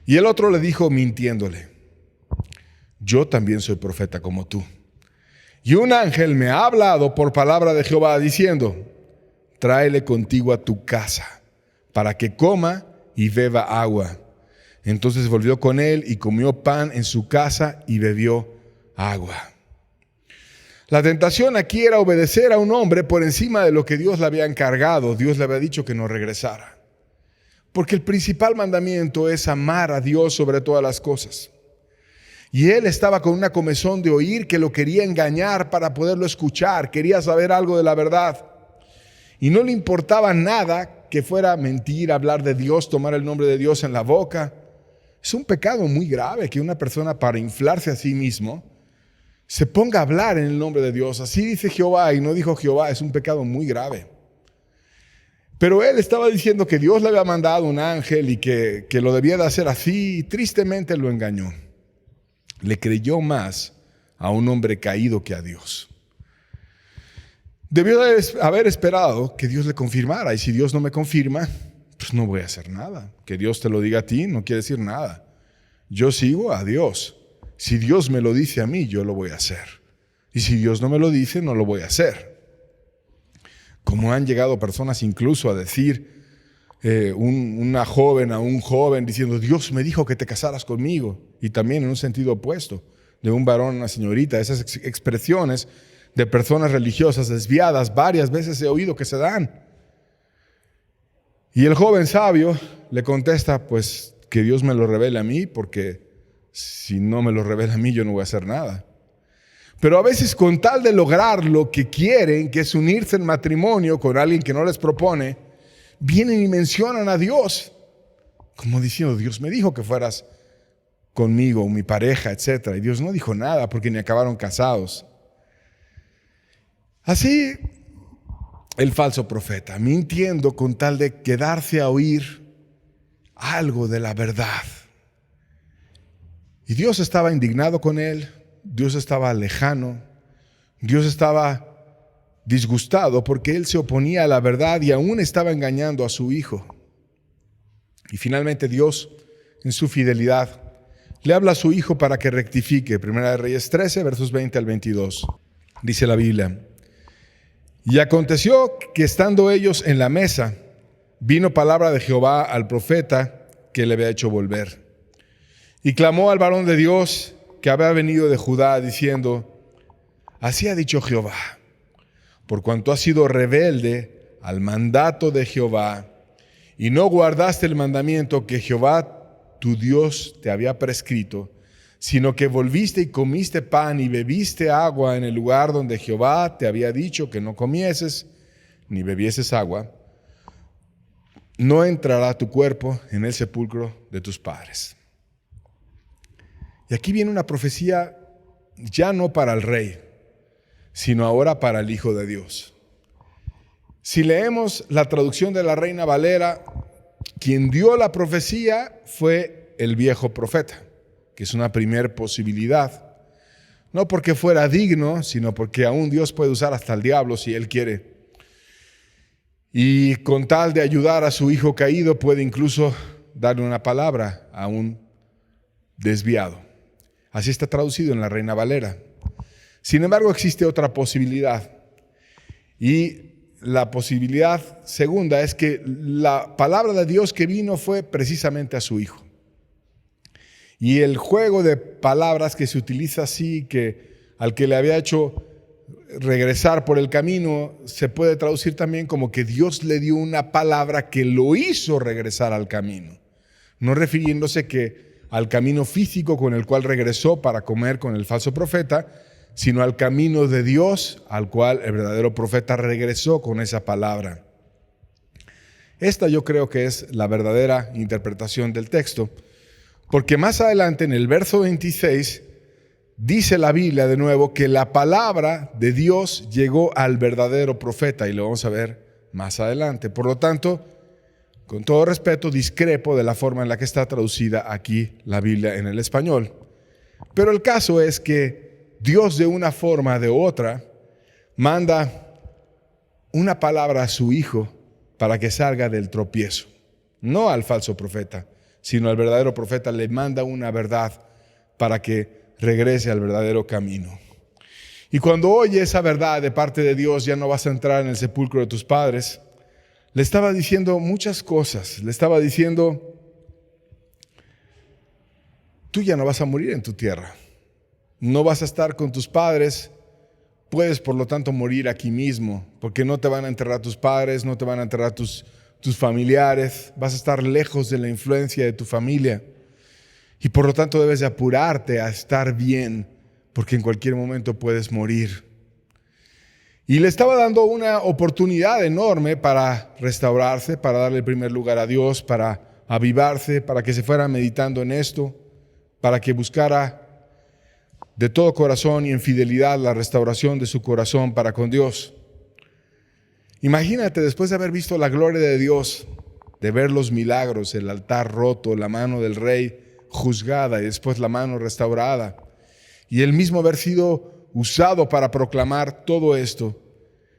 y el otro le dijo mintiéndole: yo también soy profeta como tú. Y un ángel me ha hablado por palabra de Jehová diciendo: tráele contigo a tu casa para que coma y beba agua. Entonces volvió con él y comió pan en su casa y bebió agua. La tentación aquí era obedecer a un hombre por encima de lo que Dios le había encargado. Dios le había dicho que no regresara. Porque el principal mandamiento es amar a Dios sobre todas las cosas. Y él estaba con una comezón de oír que lo quería engañar para poderlo escuchar. Quería saber algo de la verdad. Y no le importaba nada que fuera mentir, hablar de Dios, tomar el nombre de Dios en la boca. Es un pecado muy grave que una persona, para inflarse a sí mismo, se ponga a hablar en el nombre de Dios. Así dice Jehová y no dijo Jehová. Es un pecado muy grave. Pero él estaba diciendo que Dios le había mandado un ángel y que lo debía de hacer así, y tristemente lo engañó. Le creyó más a un hombre caído que a Dios. Debió de haber esperado que Dios le confirmara. Y si Dios no me confirma, pues no voy a hacer nada. Que Dios te lo diga a ti no quiere decir nada. Yo sigo a Dios. Si Dios me lo dice a mí, yo lo voy a hacer. Y si Dios no me lo dice, no lo voy a hacer. Como han llegado personas incluso a decir una joven a un joven diciendo: Dios me dijo que te casaras conmigo. Y también en un sentido opuesto, de un varón a una señorita. Esas expresiones de personas religiosas desviadas varias veces he oído que se dan. Y el joven sabio le contesta: pues que Dios me lo revele a mí, porque si no me lo revela a mí yo no voy a hacer nada. Pero a veces con tal de lograr lo que quieren, que es unirse en matrimonio con alguien que no les propone, vienen y mencionan a Dios, como diciendo, Dios me dijo que fueras conmigo, mi pareja, etc. Y Dios no dijo nada porque ni acabaron casados. Así el falso profeta, mintiendo con tal de quedarse a oír algo de la verdad. Y Dios estaba indignado con él, Dios estaba lejano, Dios estaba disgustado porque él se oponía a la verdad y aún estaba engañando a su hijo. Y finalmente Dios, en su fidelidad, le habla a su hijo para que rectifique. Primera de Reyes 13, versos 20 al 22. Dice la Biblia: y aconteció que estando ellos en la mesa, vino palabra de Jehová al profeta que le había hecho volver. Y clamó al varón de Dios que había venido de Judá, diciendo: así ha dicho Jehová, por cuanto has sido rebelde al mandato de Jehová, y no guardaste el mandamiento que Jehová tu Dios te había prescrito, sino que volviste y comiste pan y bebiste agua en el lugar donde Jehová te había dicho que no comieses ni bebieses agua, no entrará tu cuerpo en el sepulcro de tus padres. Y aquí viene una profecía ya no para el rey, sino ahora para el Hijo de Dios. Si leemos la traducción de la Reina Valera, quien dio la profecía fue el viejo profeta, que es una primer posibilidad. No porque fuera digno, sino porque aún Dios puede usar hasta el diablo si Él quiere. Y con tal de ayudar a su hijo caído, puede incluso darle una palabra a un desviado. Así está traducido en la Reina Valera. Sin embargo, existe otra posibilidad. Y la posibilidad segunda es que la palabra de Dios que vino fue precisamente a su hijo. Y el juego de palabras que se utiliza así, que al que le había hecho regresar por el camino, se puede traducir también como que Dios le dio una palabra que lo hizo regresar al camino. No refiriéndose que al camino físico con el cual regresó para comer con el falso profeta, sino al camino de Dios al cual el verdadero profeta regresó con esa palabra. Esta yo creo que es la verdadera interpretación del texto, porque más adelante en el verso 26 dice la Biblia de nuevo que la palabra de Dios llegó al verdadero profeta, y lo vamos a ver más adelante. Por lo tanto, con todo respeto, discrepo de la forma en la que está traducida aquí la Biblia en el español. Pero el caso es que Dios, de una forma o de otra, manda una palabra a su hijo para que salga del tropiezo. No al falso profeta, sino al verdadero profeta le manda una verdad para que regrese al verdadero camino. Y cuando oye esa verdad de parte de Dios, ya no vas a entrar en el sepulcro de tus padres. Le estaba diciendo muchas cosas. Le estaba diciendo: tú ya no vas a morir en tu tierra. No vas a estar con tus padres. Puedes, por lo tanto, morir aquí mismo, porque no te van a enterrar tus padres, no te van a enterrar tus familiares. Vas a estar lejos de la influencia de tu familia. Y por lo tanto debes de apurarte a estar bien, porque en cualquier momento puedes morir. Y le estaba dando una oportunidad enorme para restaurarse, para darle el primer lugar a Dios, para avivarse, para que se fuera meditando en esto, para que buscara de todo corazón y en fidelidad la restauración de su corazón para con Dios. Imagínate, después de haber visto la gloria de Dios, de ver los milagros, el altar roto, la mano del rey juzgada y después la mano restaurada, y él mismo haber sido usado para proclamar todo esto,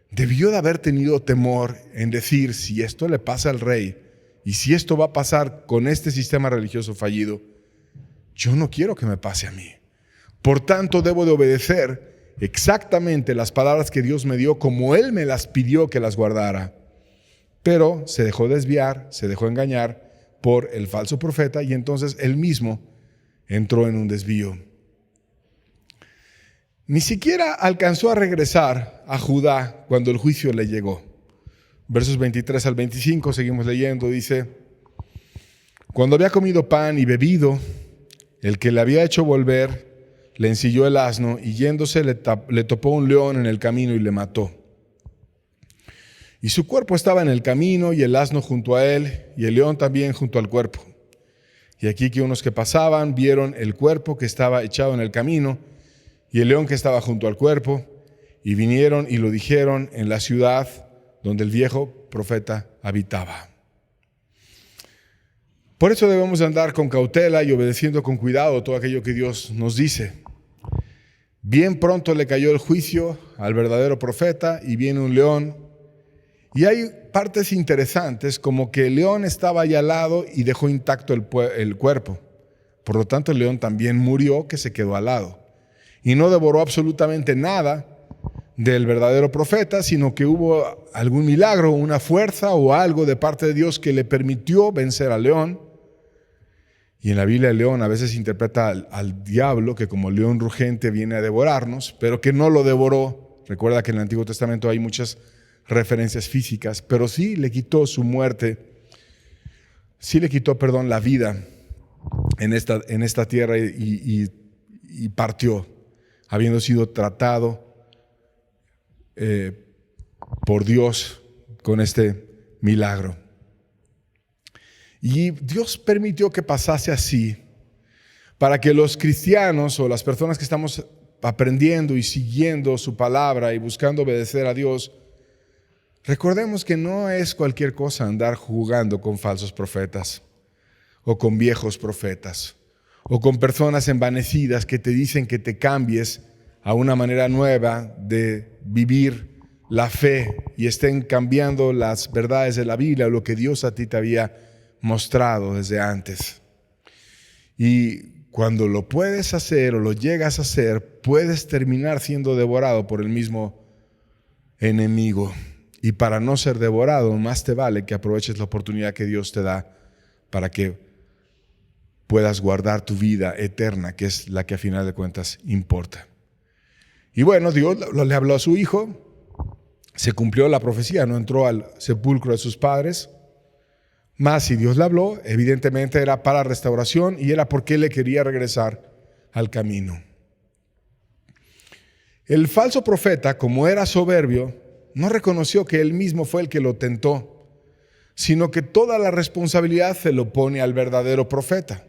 debió de haber tenido temor en decir: si esto le pasa al rey y si esto va a pasar con este sistema religioso fallido, yo no quiero que me pase a mí. Por tanto, debo de obedecer exactamente las palabras que Dios me dio como Él me las pidió que las guardara. Pero se dejó desviar, se dejó engañar por el falso profeta y entonces él mismo entró en un desvío. Ni siquiera alcanzó a regresar a Judá cuando el juicio le llegó. Versos 23 al 25, seguimos leyendo, dice: cuando había comido pan y bebido, el que le había hecho volver le ensilló el asno y yéndose le topó un león en el camino y le mató. Y su cuerpo estaba en el camino y el asno junto a él y el león también junto al cuerpo. Y aquí que unos que pasaban vieron el cuerpo que estaba echado en el camino y el león que estaba junto al cuerpo, y vinieron y lo dijeron en la ciudad donde el viejo profeta habitaba. Por eso debemos andar con cautela y obedeciendo con cuidado todo aquello que Dios nos dice. Bien pronto le cayó el juicio al verdadero profeta y viene un león. Y hay partes interesantes, como que el león estaba allá al lado y dejó intacto el cuerpo. Por lo tanto, el león también murió, que se quedó al lado. Y no devoró absolutamente nada del verdadero profeta, sino que hubo algún milagro, una fuerza o algo de parte de Dios que le permitió vencer al león. Y en la Biblia el león a veces interpreta al diablo, que como león rugente viene a devorarnos, pero que no lo devoró. Recuerda que en el Antiguo Testamento hay muchas referencias físicas, pero sí le quitó su muerte, sí le quitó, la vida en esta tierra y partió, habiendo sido tratado por Dios con este milagro. Y Dios permitió que pasase así para que los cristianos o las personas que estamos aprendiendo y siguiendo su palabra y buscando obedecer a Dios, recordemos que no es cualquier cosa andar jugando con falsos profetas o con viejos profetas o con personas envanecidas que te dicen que te cambies a una manera nueva de vivir la fe y estén cambiando las verdades de la Biblia o lo que Dios a ti te había mostrado desde antes. Y cuando lo puedes hacer o lo llegas a hacer, puedes terminar siendo devorado por el mismo enemigo. Y para no ser devorado, más te vale que aproveches la oportunidad que Dios te da para que puedas guardar tu vida eterna, que es la que a final de cuentas importa. Y bueno, Dios le habló a su hijo, se cumplió la profecía, no entró al sepulcro de sus padres. Más si Dios le habló, evidentemente era para restauración y era porque le quería regresar al camino. El falso profeta, como era soberbio, no reconoció que él mismo fue el que lo tentó, sino que toda la responsabilidad se lo pone al verdadero profeta.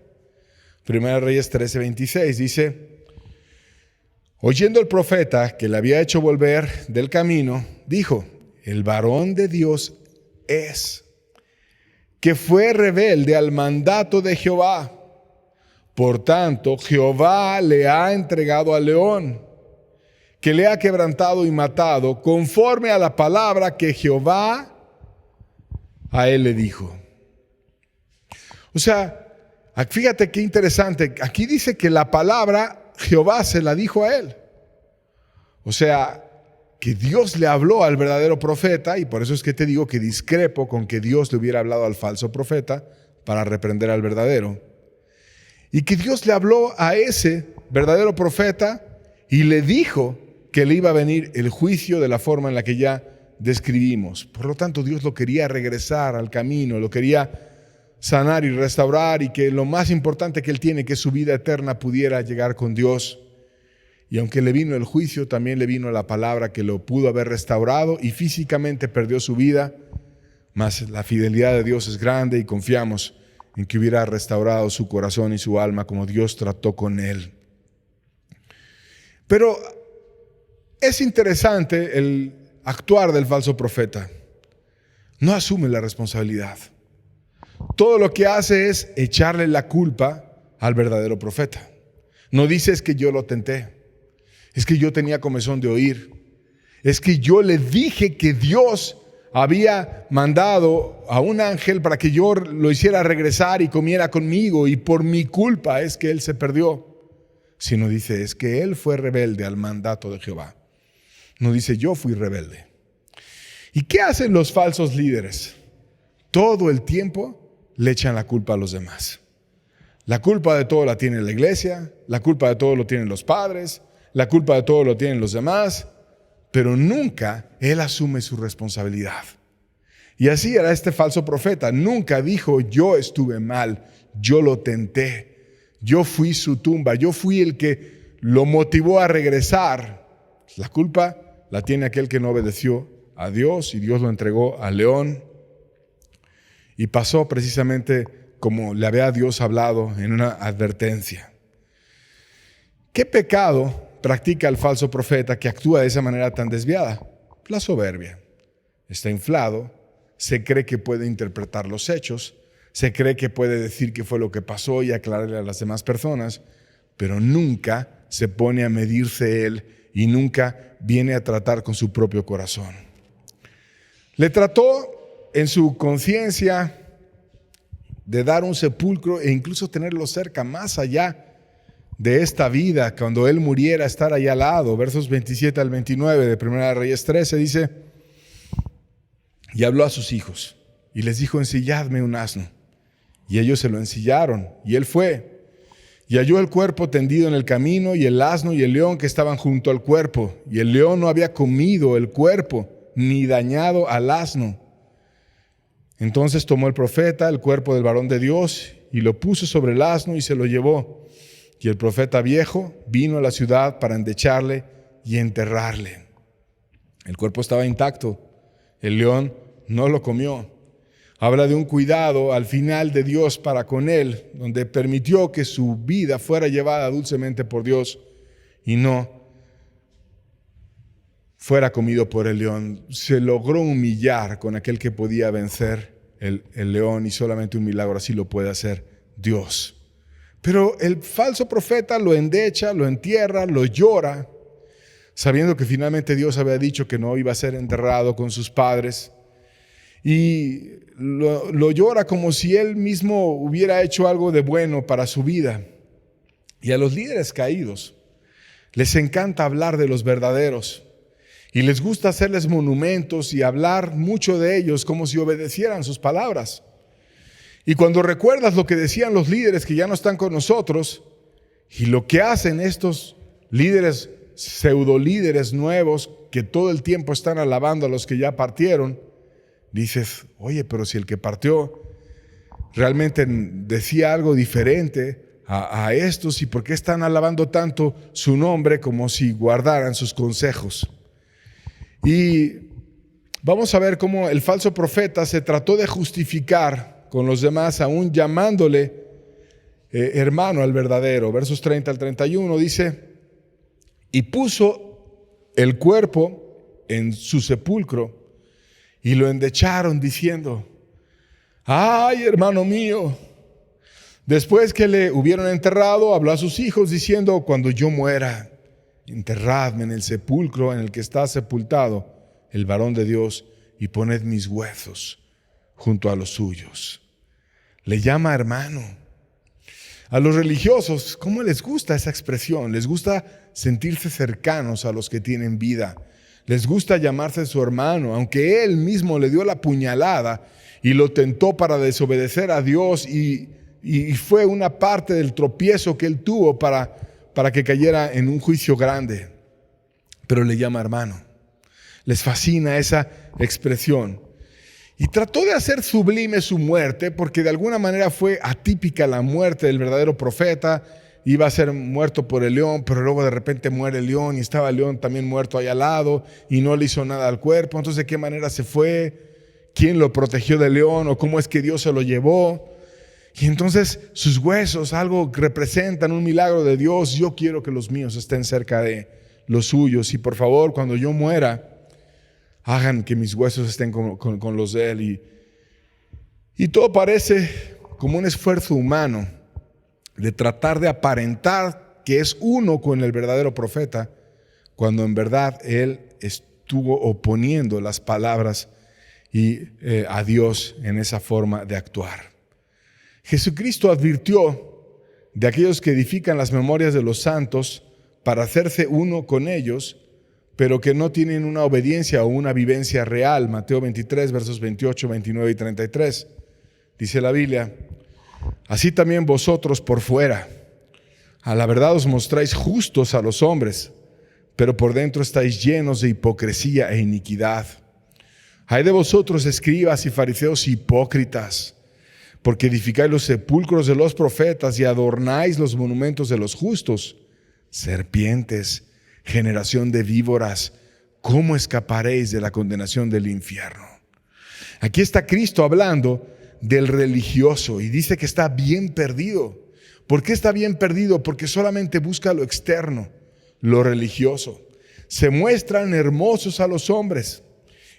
Primera Reyes 13:26 dice: oyendo el profeta que le había hecho volver del camino, dijo: el varón de Dios es, que fue rebelde al mandato de Jehová. Por tanto, Jehová le ha entregado al león, que le ha quebrantado y matado, conforme a la palabra que Jehová a él le dijo. O sea, fíjate qué interesante. Aquí dice que la palabra Jehová se la dijo a él. O sea, que Dios le habló al verdadero profeta, y por eso es que te digo que discrepo con que Dios le hubiera hablado al falso profeta para reprender al verdadero. Y que Dios le habló a ese verdadero profeta y le dijo que le iba a venir el juicio de la forma en la que ya describimos. Por lo tanto, Dios lo quería regresar al camino, lo quería sanar y restaurar, y que lo más importante que él tiene, que su vida eterna pudiera llegar con Dios. Y aunque le vino el juicio, también le vino la palabra que lo pudo haber restaurado y físicamente perdió su vida, mas la fidelidad de Dios es grande y confiamos en que hubiera restaurado su corazón y su alma como Dios trató con él. Pero es interesante el actuar del falso profeta. No asume la responsabilidad. Todo lo que hace es echarle la culpa al verdadero profeta. No dice: es que yo lo tenté, es que yo tenía comezón de oír, es que yo le dije que Dios había mandado a un ángel para que yo lo hiciera regresar y comiera conmigo, y por mi culpa es que él se perdió. Sino dice: es que él fue rebelde al mandato de Jehová. No dice: yo fui rebelde. ¿Y qué hacen los falsos líderes? Todo el tiempo le echan la culpa a los demás. La culpa de todo la tiene la iglesia, la culpa de todo lo tienen los padres, la culpa de todo lo tienen los demás, pero nunca él asume su responsabilidad. Y así era este falso profeta. Nunca dijo: yo estuve mal, yo lo tenté, yo fui su tumba, yo fui el que lo motivó a regresar. La culpa la tiene aquel que no obedeció a Dios y Dios lo entregó al león. Y pasó precisamente como le había Dios hablado en una advertencia. ¿Qué pecado practica el falso profeta que actúa de esa manera tan desviada? La soberbia. Está inflado, se cree que puede interpretar los hechos, se cree que puede decir qué fue lo que pasó y aclararle a las demás personas, pero nunca se pone a medirse él y nunca viene a tratar con su propio corazón. Le trató en su conciencia de dar un sepulcro e incluso tenerlo cerca, más allá de esta vida, cuando él muriera, estar allá al lado. Versos 27 al 29 de 1 Reyes 13 dice: y habló a sus hijos y les dijo: ensilladme un asno. Y ellos se lo ensillaron, y él fue y halló el cuerpo tendido en el camino, y el asno y el león que estaban junto al cuerpo, y el león no había comido el cuerpo ni dañado al asno. Entonces tomó el profeta el cuerpo del varón de Dios y lo puso sobre el asno y se lo llevó. Y el profeta viejo vino a la ciudad para endecharle y enterrarle. El cuerpo estaba intacto, el león no lo comió. Habla de un cuidado al final de Dios para con él, donde permitió que su vida fuera llevada dulcemente por Dios y no fuera comido por el león. Se logró humillar con aquel que podía vencer el león, y solamente un milagro así lo puede hacer Dios. Pero el falso profeta lo endecha, lo entierra, lo llora, sabiendo que finalmente Dios había dicho que no iba a ser enterrado con sus padres. Y lo llora como si él mismo hubiera hecho algo de bueno para su vida. Y a los líderes caídos les encanta hablar de los verdaderos. Y les gusta hacerles monumentos y hablar mucho de ellos como si obedecieran sus palabras. Y cuando recuerdas lo que decían los líderes que ya no están con nosotros, y lo que hacen estos líderes, pseudo líderes nuevos, que todo el tiempo están alabando a los que ya partieron, dices: oye, pero si el que partió realmente decía algo diferente a estos, ¿y por qué están alabando tanto su nombre como si guardaran sus consejos? Y vamos a ver cómo el falso profeta se trató de justificar con los demás, aún llamándole hermano al verdadero. Versos 30 al 31 dice: y puso el cuerpo en su sepulcro y lo endecharon diciendo: ay, hermano mío. Después que le hubieron enterrado, habló a sus hijos diciendo: cuando yo muera, enterradme en el sepulcro en el que está sepultado el varón de Dios, y poned mis huesos junto a los suyos. Le llama hermano. A los religiosos, ¿cómo les gusta esa expresión? Les gusta sentirse cercanos a los que tienen vida. Les gusta llamarse su hermano, aunque él mismo le dio la puñalada y lo tentó para desobedecer a Dios, y fue una parte del tropiezo que él tuvo para que cayera en un juicio grande. Pero le llama hermano. Les fascina esa expresión. Y trató de hacer sublime su muerte, porque de alguna manera fue atípica la muerte del verdadero profeta. Iba a ser muerto por el león, pero luego de repente muere el león y estaba el león también muerto ahí al lado y no le hizo nada al cuerpo. Entonces, ¿de qué manera se fue? ¿Quién lo protegió del león? ¿O cómo es que Dios se lo llevó? Y entonces sus huesos algo representan un milagro de Dios. Yo quiero que los míos estén cerca de los suyos, y por favor, cuando yo muera, hagan que mis huesos estén con los de él. Y todo parece como un esfuerzo humano de tratar de aparentar que es uno con el verdadero profeta, cuando en verdad él estuvo oponiendo las palabras a Dios en esa forma de actuar. Jesucristo advirtió de aquellos que edifican las memorias de los santos para hacerse uno con ellos, pero que no tienen una obediencia o una vivencia real. Mateo 23, versos 28, 29 y 33. Dice la Biblia: así también vosotros por fuera, a la verdad os mostráis justos a los hombres, pero por dentro estáis llenos de hipocresía e iniquidad. Ay de vosotros, escribas y fariseos hipócritas, porque edificáis los sepulcros de los profetas y adornáis los monumentos de los justos. serpientes, generación de víboras, ¿cómo escaparéis de la condenación del infierno? Aquí está Cristo hablando del religioso y dice que está bien perdido. ¿Por qué está bien perdido? Porque solamente busca lo externo, lo religioso. Se muestran hermosos a los hombres,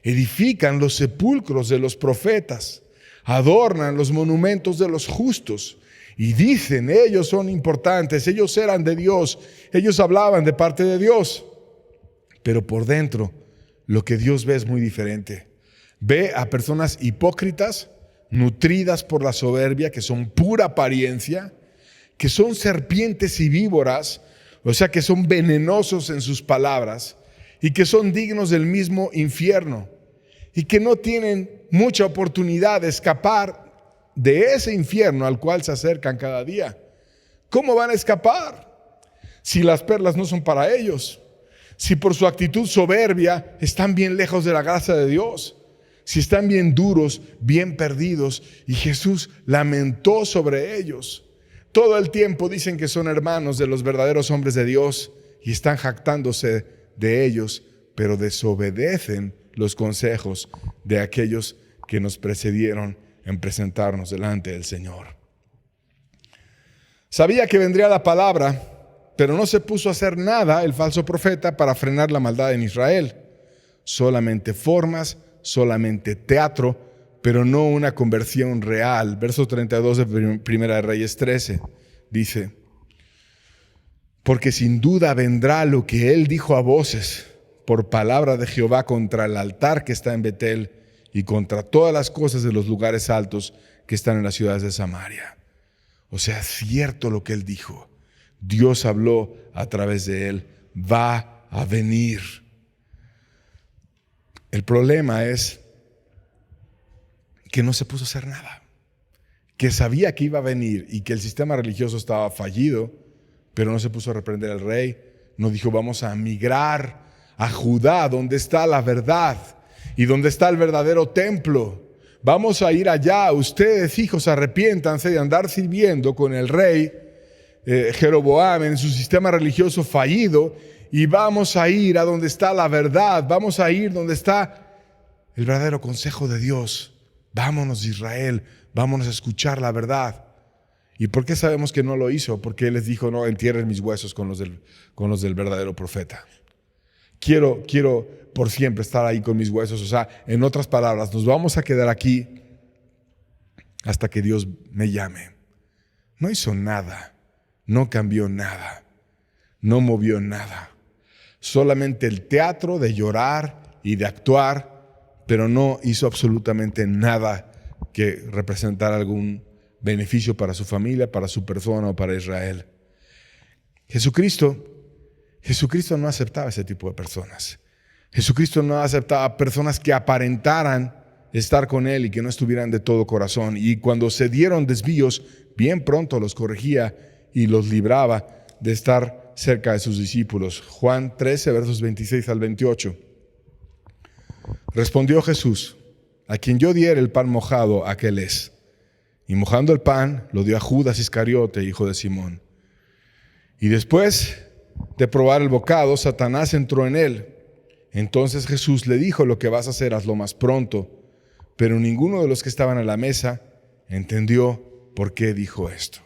edifican los sepulcros de los profetas, adornan los monumentos de los justos y dicen, ellos son importantes, ellos eran de Dios, ellos hablaban de parte de Dios. Pero por dentro, lo que Dios ve es muy diferente. Ve a personas hipócritas, nutridas por la soberbia, que son pura apariencia, que son serpientes y víboras, o sea que son venenosos en sus palabras y que son dignos del mismo infierno y que no tienen mucha oportunidad de escapar de ese infierno al cual se acercan cada día. ¿Cómo van a escapar si las perlas no son para ellos? Si por su actitud soberbia están bien lejos de la gracia de Dios, si están bien duros, bien perdidos, y Jesús lamentó sobre ellos. Todo el tiempo dicen que son hermanos de los verdaderos hombres de Dios y están jactándose de ellos, pero desobedecen los consejos de aquellos que nos precedieron en presentarnos delante del Señor. Sabía que vendría la palabra, pero no se puso a hacer nada el falso profeta para frenar la maldad en Israel. Solamente formas, solamente teatro, pero no una conversión real. Verso 32 de Primera de Reyes 13 dice: porque sin duda vendrá lo que él dijo a voces por palabra de Jehová contra el altar que está en Betel y contra todas las cosas de los lugares altos que están en las ciudades de Samaria. O sea, cierto lo que él dijo. Dios habló a través de él. Va a venir. El problema es que no se puso a hacer nada. Que sabía que iba a venir y que el sistema religioso estaba fallido, pero no se puso a reprender al rey. No dijo, vamos a migrar a Judá, donde está la verdad y donde está el verdadero templo. Vamos a ir allá. Ustedes, hijos, arrepiéntanse de andar sirviendo con el rey Jeroboam en su sistema religioso fallido, y vamos a ir a donde está la verdad. Vamos a ir donde está el verdadero consejo de Dios. Vámonos, Israel, vámonos a escuchar la verdad. ¿Y por qué sabemos que no lo hizo? Porque él les dijo, no, entierren mis huesos con los del verdadero profeta. Quiero por siempre estar ahí con mis huesos. O sea, en otras palabras, nos vamos a quedar aquí hasta que Dios me llame. No hizo nada, no cambió nada, no movió nada. Solamente el teatro de llorar y de actuar, pero no hizo absolutamente nada que representara algún beneficio para su familia, para su persona o para Israel. Jesucristo no aceptaba ese tipo de personas. Jesucristo no aceptaba personas que aparentaran estar con Él y que no estuvieran de todo corazón. Y cuando se dieron desvíos, bien pronto los corregía y los libraba de estar cerca de sus discípulos. Juan 13, versos 26 al 28. Respondió Jesús: a quien yo diere el pan mojado, aquel es. Y mojando el pan, lo dio a Judas Iscariote, hijo de Simón. Y después de probar el bocado, Satanás entró en él. Entonces Jesús le dijo: lo que vas a hacer, hazlo más pronto. Pero ninguno de los que estaban a la mesa entendió por qué dijo esto.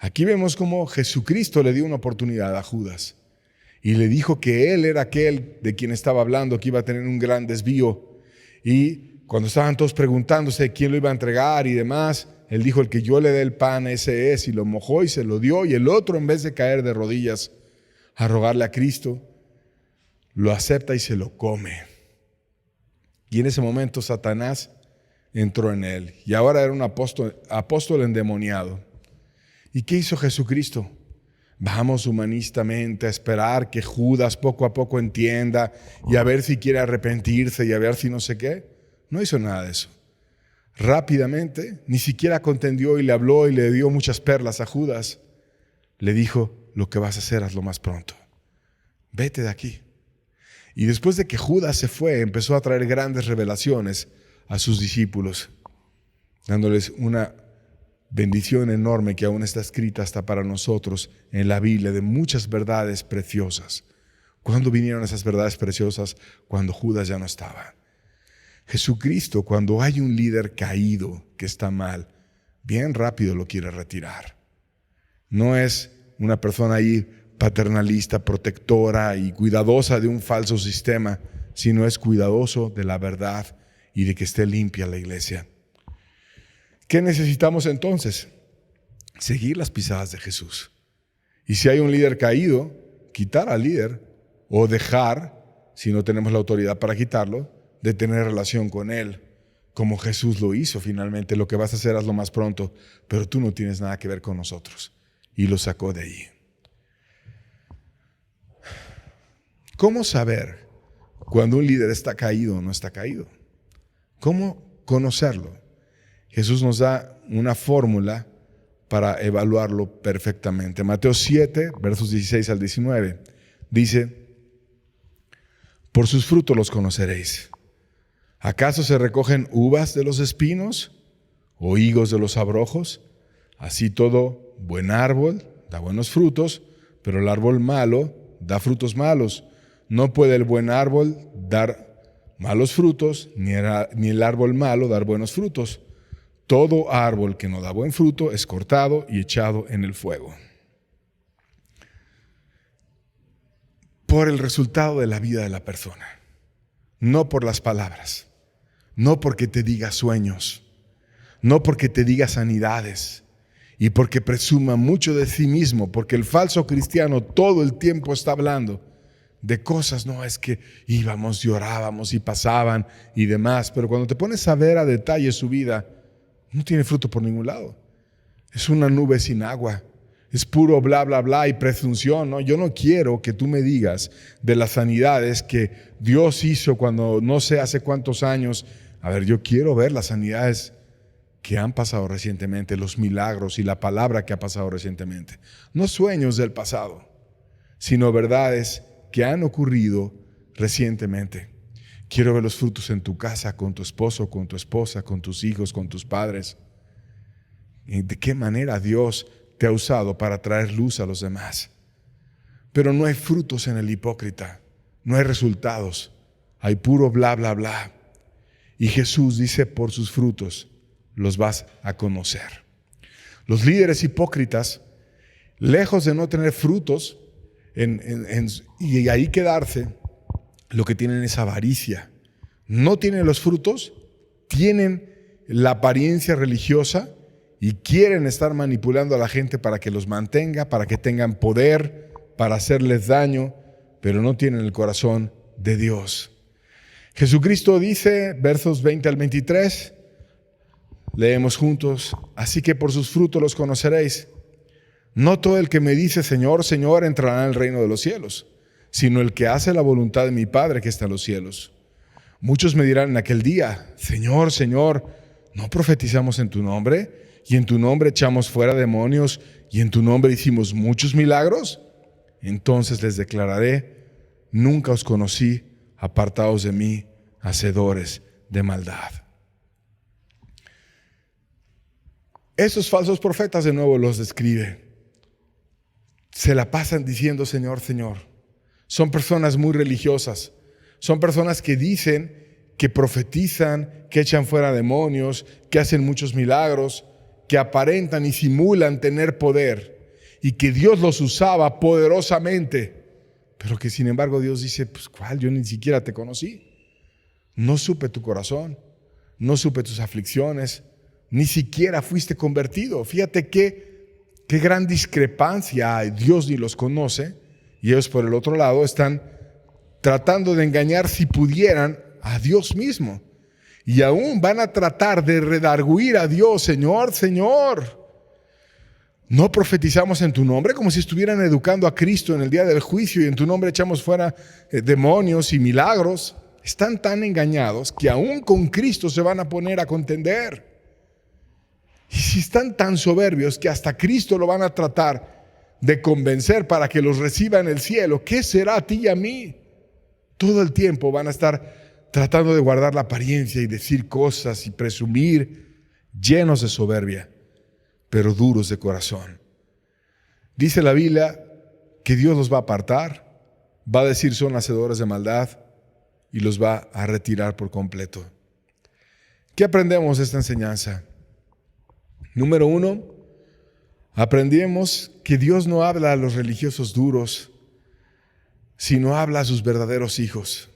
Aquí vemos cómo Jesucristo le dio una oportunidad a Judas y le dijo que él era aquel de quien estaba hablando, que iba a tener un gran desvío. Y cuando estaban todos preguntándose quién lo iba a entregar y demás, él dijo: el que yo le dé el pan, ese es, y lo mojó y se lo dio. Y el otro, en vez de caer de rodillas a rogarle a Cristo, lo acepta y se lo come. Y en ese momento Satanás entró en él y ahora era un apóstol endemoniado. ¿Y qué hizo Jesucristo? Vamos humanistamente a esperar que Judas poco a poco entienda y a ver si quiere arrepentirse y a ver si no sé qué. No hizo nada de eso. Rápidamente, ni siquiera contendió y le habló y le dio muchas perlas a Judas. Le dijo: lo que vas a hacer, hazlo más pronto. Vete de aquí. Y después de que Judas se fue, empezó a traer grandes revelaciones a sus discípulos, dándoles una bendición enorme que aún está escrita hasta para nosotros en la Biblia, de muchas verdades preciosas. ¿Cuándo vinieron esas verdades preciosas? Cuando Judas ya no estaba. Jesucristo, cuando hay un líder caído que está mal, bien rápido lo quiere retirar. No es una persona ahí paternalista, protectora y cuidadosa de un falso sistema, sino es cuidadoso de la verdad y de que esté limpia la iglesia. ¿Qué necesitamos entonces? Seguir las pisadas de Jesús. Y si hay un líder caído, quitar al líder o dejar, si no tenemos la autoridad para quitarlo, de tener relación con él, como Jesús lo hizo finalmente. Lo que vas a hacer, hazlo más pronto, pero tú no tienes nada que ver con nosotros. Y lo sacó de allí. ¿Cómo saber cuando un líder está caído o no está caído? ¿Cómo conocerlo? Jesús nos da una fórmula para evaluarlo perfectamente. Mateo 7, versos 16 al 19, dice: por sus frutos los conoceréis. ¿Acaso se recogen uvas de los espinos o higos de los abrojos? Así todo buen árbol da buenos frutos, pero el árbol malo da frutos malos. No puede el buen árbol dar malos frutos, ni el árbol malo dar buenos frutos. Todo árbol que no da buen fruto es cortado y echado en el fuego. Por el resultado de la vida de la persona, no por las palabras, no porque te diga sueños, no porque te diga sanidades y porque presuma mucho de sí mismo, porque el falso cristiano todo el tiempo está hablando de cosas, no, es que íbamos y orábamos y pasaban y demás, pero cuando te pones a ver a detalle su vida, no tiene fruto por ningún lado. Es una nube sin agua. Es puro bla, bla, bla y presunción, ¿no? Yo no quiero que tú me digas de las sanidades que Dios hizo cuando no sé hace cuántos años. A ver, yo quiero ver las sanidades que han pasado recientemente, los milagros y la palabra que ha pasado recientemente. No sueños del pasado, sino verdades que han ocurrido recientemente. Quiero ver los frutos en tu casa, con tu esposo, con tu esposa, con tus hijos, con tus padres. ¿Y de qué manera Dios te ha usado para traer luz a los demás? Pero no hay frutos en el hipócrita, no hay resultados, hay puro bla, bla, bla. Y Jesús dice, por sus frutos los vas a conocer. Los líderes hipócritas, lejos de no tener frutos y ahí quedarse, lo que tienen es avaricia. No tienen los frutos, tienen la apariencia religiosa y quieren estar manipulando a la gente para que los mantenga, para que tengan poder, para hacerles daño, pero no tienen el corazón de Dios. Jesucristo dice, versos 20 al 23, leemos juntos: así que por sus frutos los conoceréis. No todo el que me dice Señor, Señor entrará en el reino de los cielos, sino el que hace la voluntad de mi Padre que está en los cielos. Muchos me dirán en aquel día: Señor, Señor, ¿no profetizamos en tu nombre? Y en tu nombre echamos fuera demonios, y en tu nombre hicimos muchos milagros. Entonces les declararé: nunca os conocí, apartaos de mí, hacedores de maldad. Esos falsos profetas de nuevo los describe. Se la pasan diciendo Señor, Señor. Son personas muy religiosas. Son personas que dicen, que profetizan, que echan fuera demonios, que hacen muchos milagros, que aparentan y simulan tener poder y que Dios los usaba poderosamente, pero que sin embargo Dios dice, pues ¿cuál? Yo ni siquiera te conocí. No supe tu corazón, no supe tus aflicciones, ni siquiera fuiste convertido. Fíjate qué gran discrepancia hay. Dios ni los conoce y ellos por el otro lado están tratando de engañar si pudieran a Dios mismo. Y aún van a tratar de redarguir a Dios. Señor, Señor, ¿no profetizamos en tu nombre? Como si estuvieran educando a Cristo en el día del juicio y en tu nombre echamos fuera demonios y milagros. Están tan engañados que aún con Cristo se van a poner a contender. Y si están tan soberbios que hasta Cristo lo van a tratar de convencer para que los reciba en el cielo, ¿qué será a ti y a mí? Todo el tiempo van a estar tratando de guardar la apariencia y decir cosas y presumir, llenos de soberbia. pero duros de corazón. Dice la Biblia que Dios los va a apartar, va a decir son hacedores de maldad y los va a retirar por completo. ¿Qué aprendemos de esta enseñanza? Número 1, aprendemos que Dios no habla a los religiosos duros, sino habla a sus verdaderos hijos.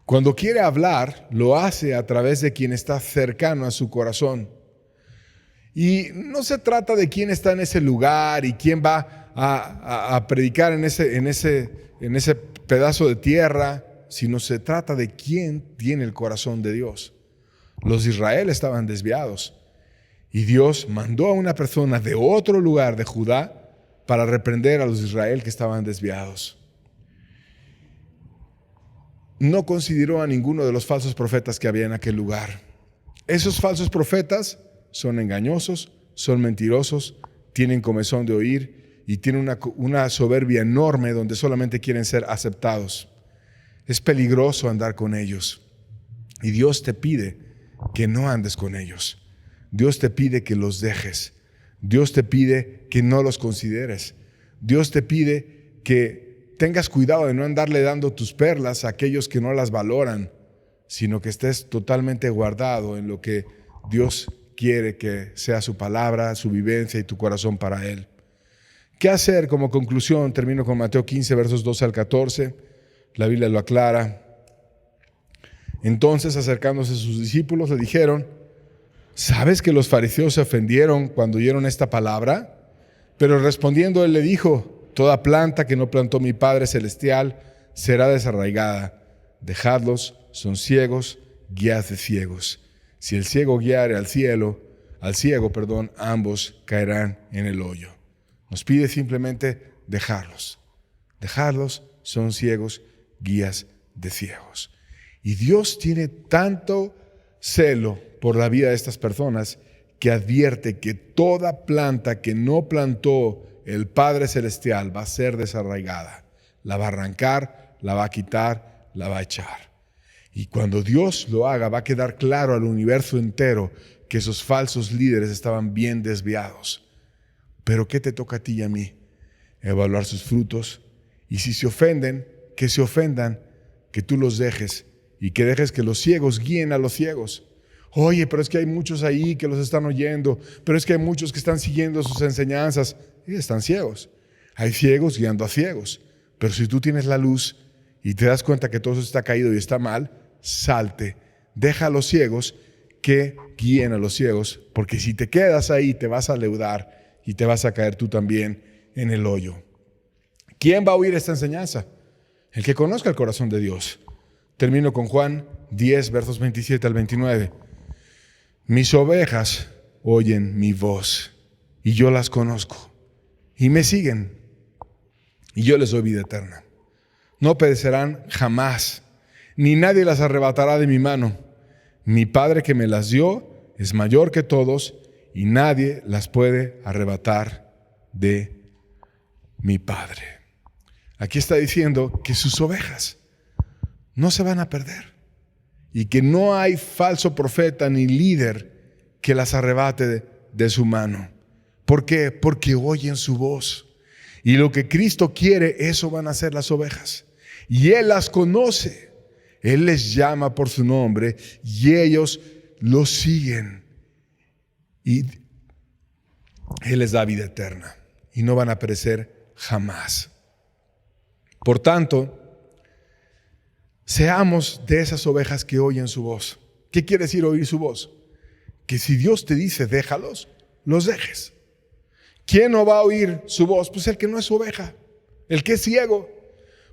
Cuando quiere hablar, lo hace a través de quien está cercano a su corazón. Y no se trata de quién está en ese lugar y quién va a predicar en ese pedazo de tierra, sino se trata de quién tiene el corazón de Dios. Los de Israel estaban desviados y Dios mandó a una persona de otro lugar de Judá para reprender a los de Israel que estaban desviados. No consideró a ninguno de los falsos profetas que había en aquel lugar. Esos falsos profetas son engañosos, son mentirosos, tienen comezón de oír y tienen una soberbia enorme donde solamente quieren ser aceptados. Es peligroso andar con ellos y Dios te pide que no andes con ellos. Dios te pide que los dejes. Dios te pide que no los consideres. Dios te pide que tengas cuidado de no andarle dando tus perlas a aquellos que no las valoran, sino que estés totalmente guardado en lo que Dios quiere que sea su palabra, su vivencia y tu corazón para Él. ¿Qué hacer como conclusión? Termino con Mateo 15, versos 12 al 14. La Biblia lo aclara. Entonces, acercándose a sus discípulos, le dijeron: ¿sabes que los fariseos se ofendieron cuando oyeron esta palabra? Pero respondiendo él le dijo: toda planta que no plantó mi Padre Celestial será desarraigada. Dejadlos, son ciegos, guiad de ciegos. Si el ciego guiare al ciego, ambos caerán en el hoyo. Nos pide simplemente dejarlos. Dejarlos, son ciegos, guías de ciegos. Y Dios tiene tanto celo por la vida de estas personas que advierte que toda planta que no plantó el Padre Celestial va a ser desarraigada. La va a arrancar, la va a quitar, la va a echar. Y cuando Dios lo haga, va a quedar claro al universo entero que esos falsos líderes estaban bien desviados. Pero ¿qué te toca a ti y a mí? Evaluar sus frutos. Y si se ofenden, que se ofendan, que tú los dejes y que dejes que los ciegos guíen a los ciegos. Oye, pero es que hay muchos ahí que los están oyendo, pero es que hay muchos que están siguiendo sus enseñanzas y están ciegos. Hay ciegos guiando a ciegos. Pero si tú tienes la luz y te das cuenta que todo eso está caído y está mal, salte. Deja a los ciegos que guíen a los ciegos, porque si te quedas ahí te vas a leudar y te vas a caer tú también en el hoyo. ¿Quién va a oír esta enseñanza? El que conozca el corazón de Dios. Termino con Juan 10, versos 27 al 29. Mis ovejas oyen mi voz y yo las conozco y me siguen y yo les doy vida eterna. No perecerán jamás, ni nadie las arrebatará de mi mano. Mi Padre que me las dio es mayor que todos y nadie las puede arrebatar de mi Padre. Aquí está diciendo que sus ovejas no se van a perder y que no hay falso profeta ni líder que las arrebate de su mano. ¿Por qué? Porque oyen su voz. Y lo que Cristo quiere, eso van a hacer las ovejas. Y Él las conoce. Él les llama por su nombre y ellos lo siguen. Y Él les da vida eterna y no van a perecer jamás. Por tanto, seamos de esas ovejas que oyen su voz. ¿Qué quiere decir oír su voz? Que si Dios te dice déjalos, los dejes. ¿Quién no va a oír su voz? Pues el que no es oveja, el que es ciego.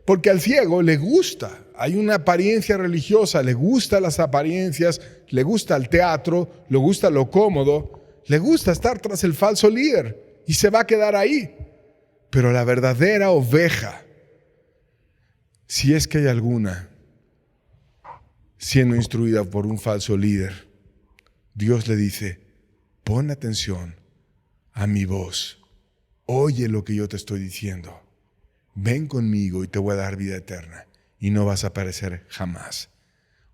Porque al ciego le gusta, hay una apariencia religiosa, le gustan las apariencias, le gusta el teatro, le gusta lo cómodo, le gusta estar tras el falso líder y se va a quedar ahí. Pero la verdadera oveja, si es que hay alguna siendo instruida por un falso líder, Dios le dice: pon atención a mi voz, oye lo que yo te estoy diciendo, ven conmigo y te voy a dar vida eterna y no vas a perecer jamás.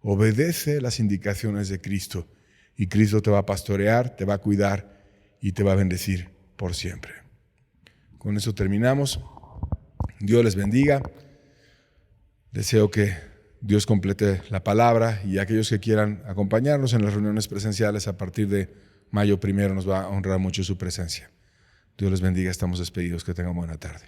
Obedece las indicaciones de Cristo y Cristo te va a pastorear, te va a cuidar y te va a bendecir por siempre. Con eso terminamos. Dios les bendiga. Deseo que Dios complete la palabra, y aquellos que quieran acompañarnos en las reuniones presenciales a partir de mayo 1 nos va a honrar mucho su presencia. Dios les bendiga. Estamos despedidos. Que tengan buena tarde.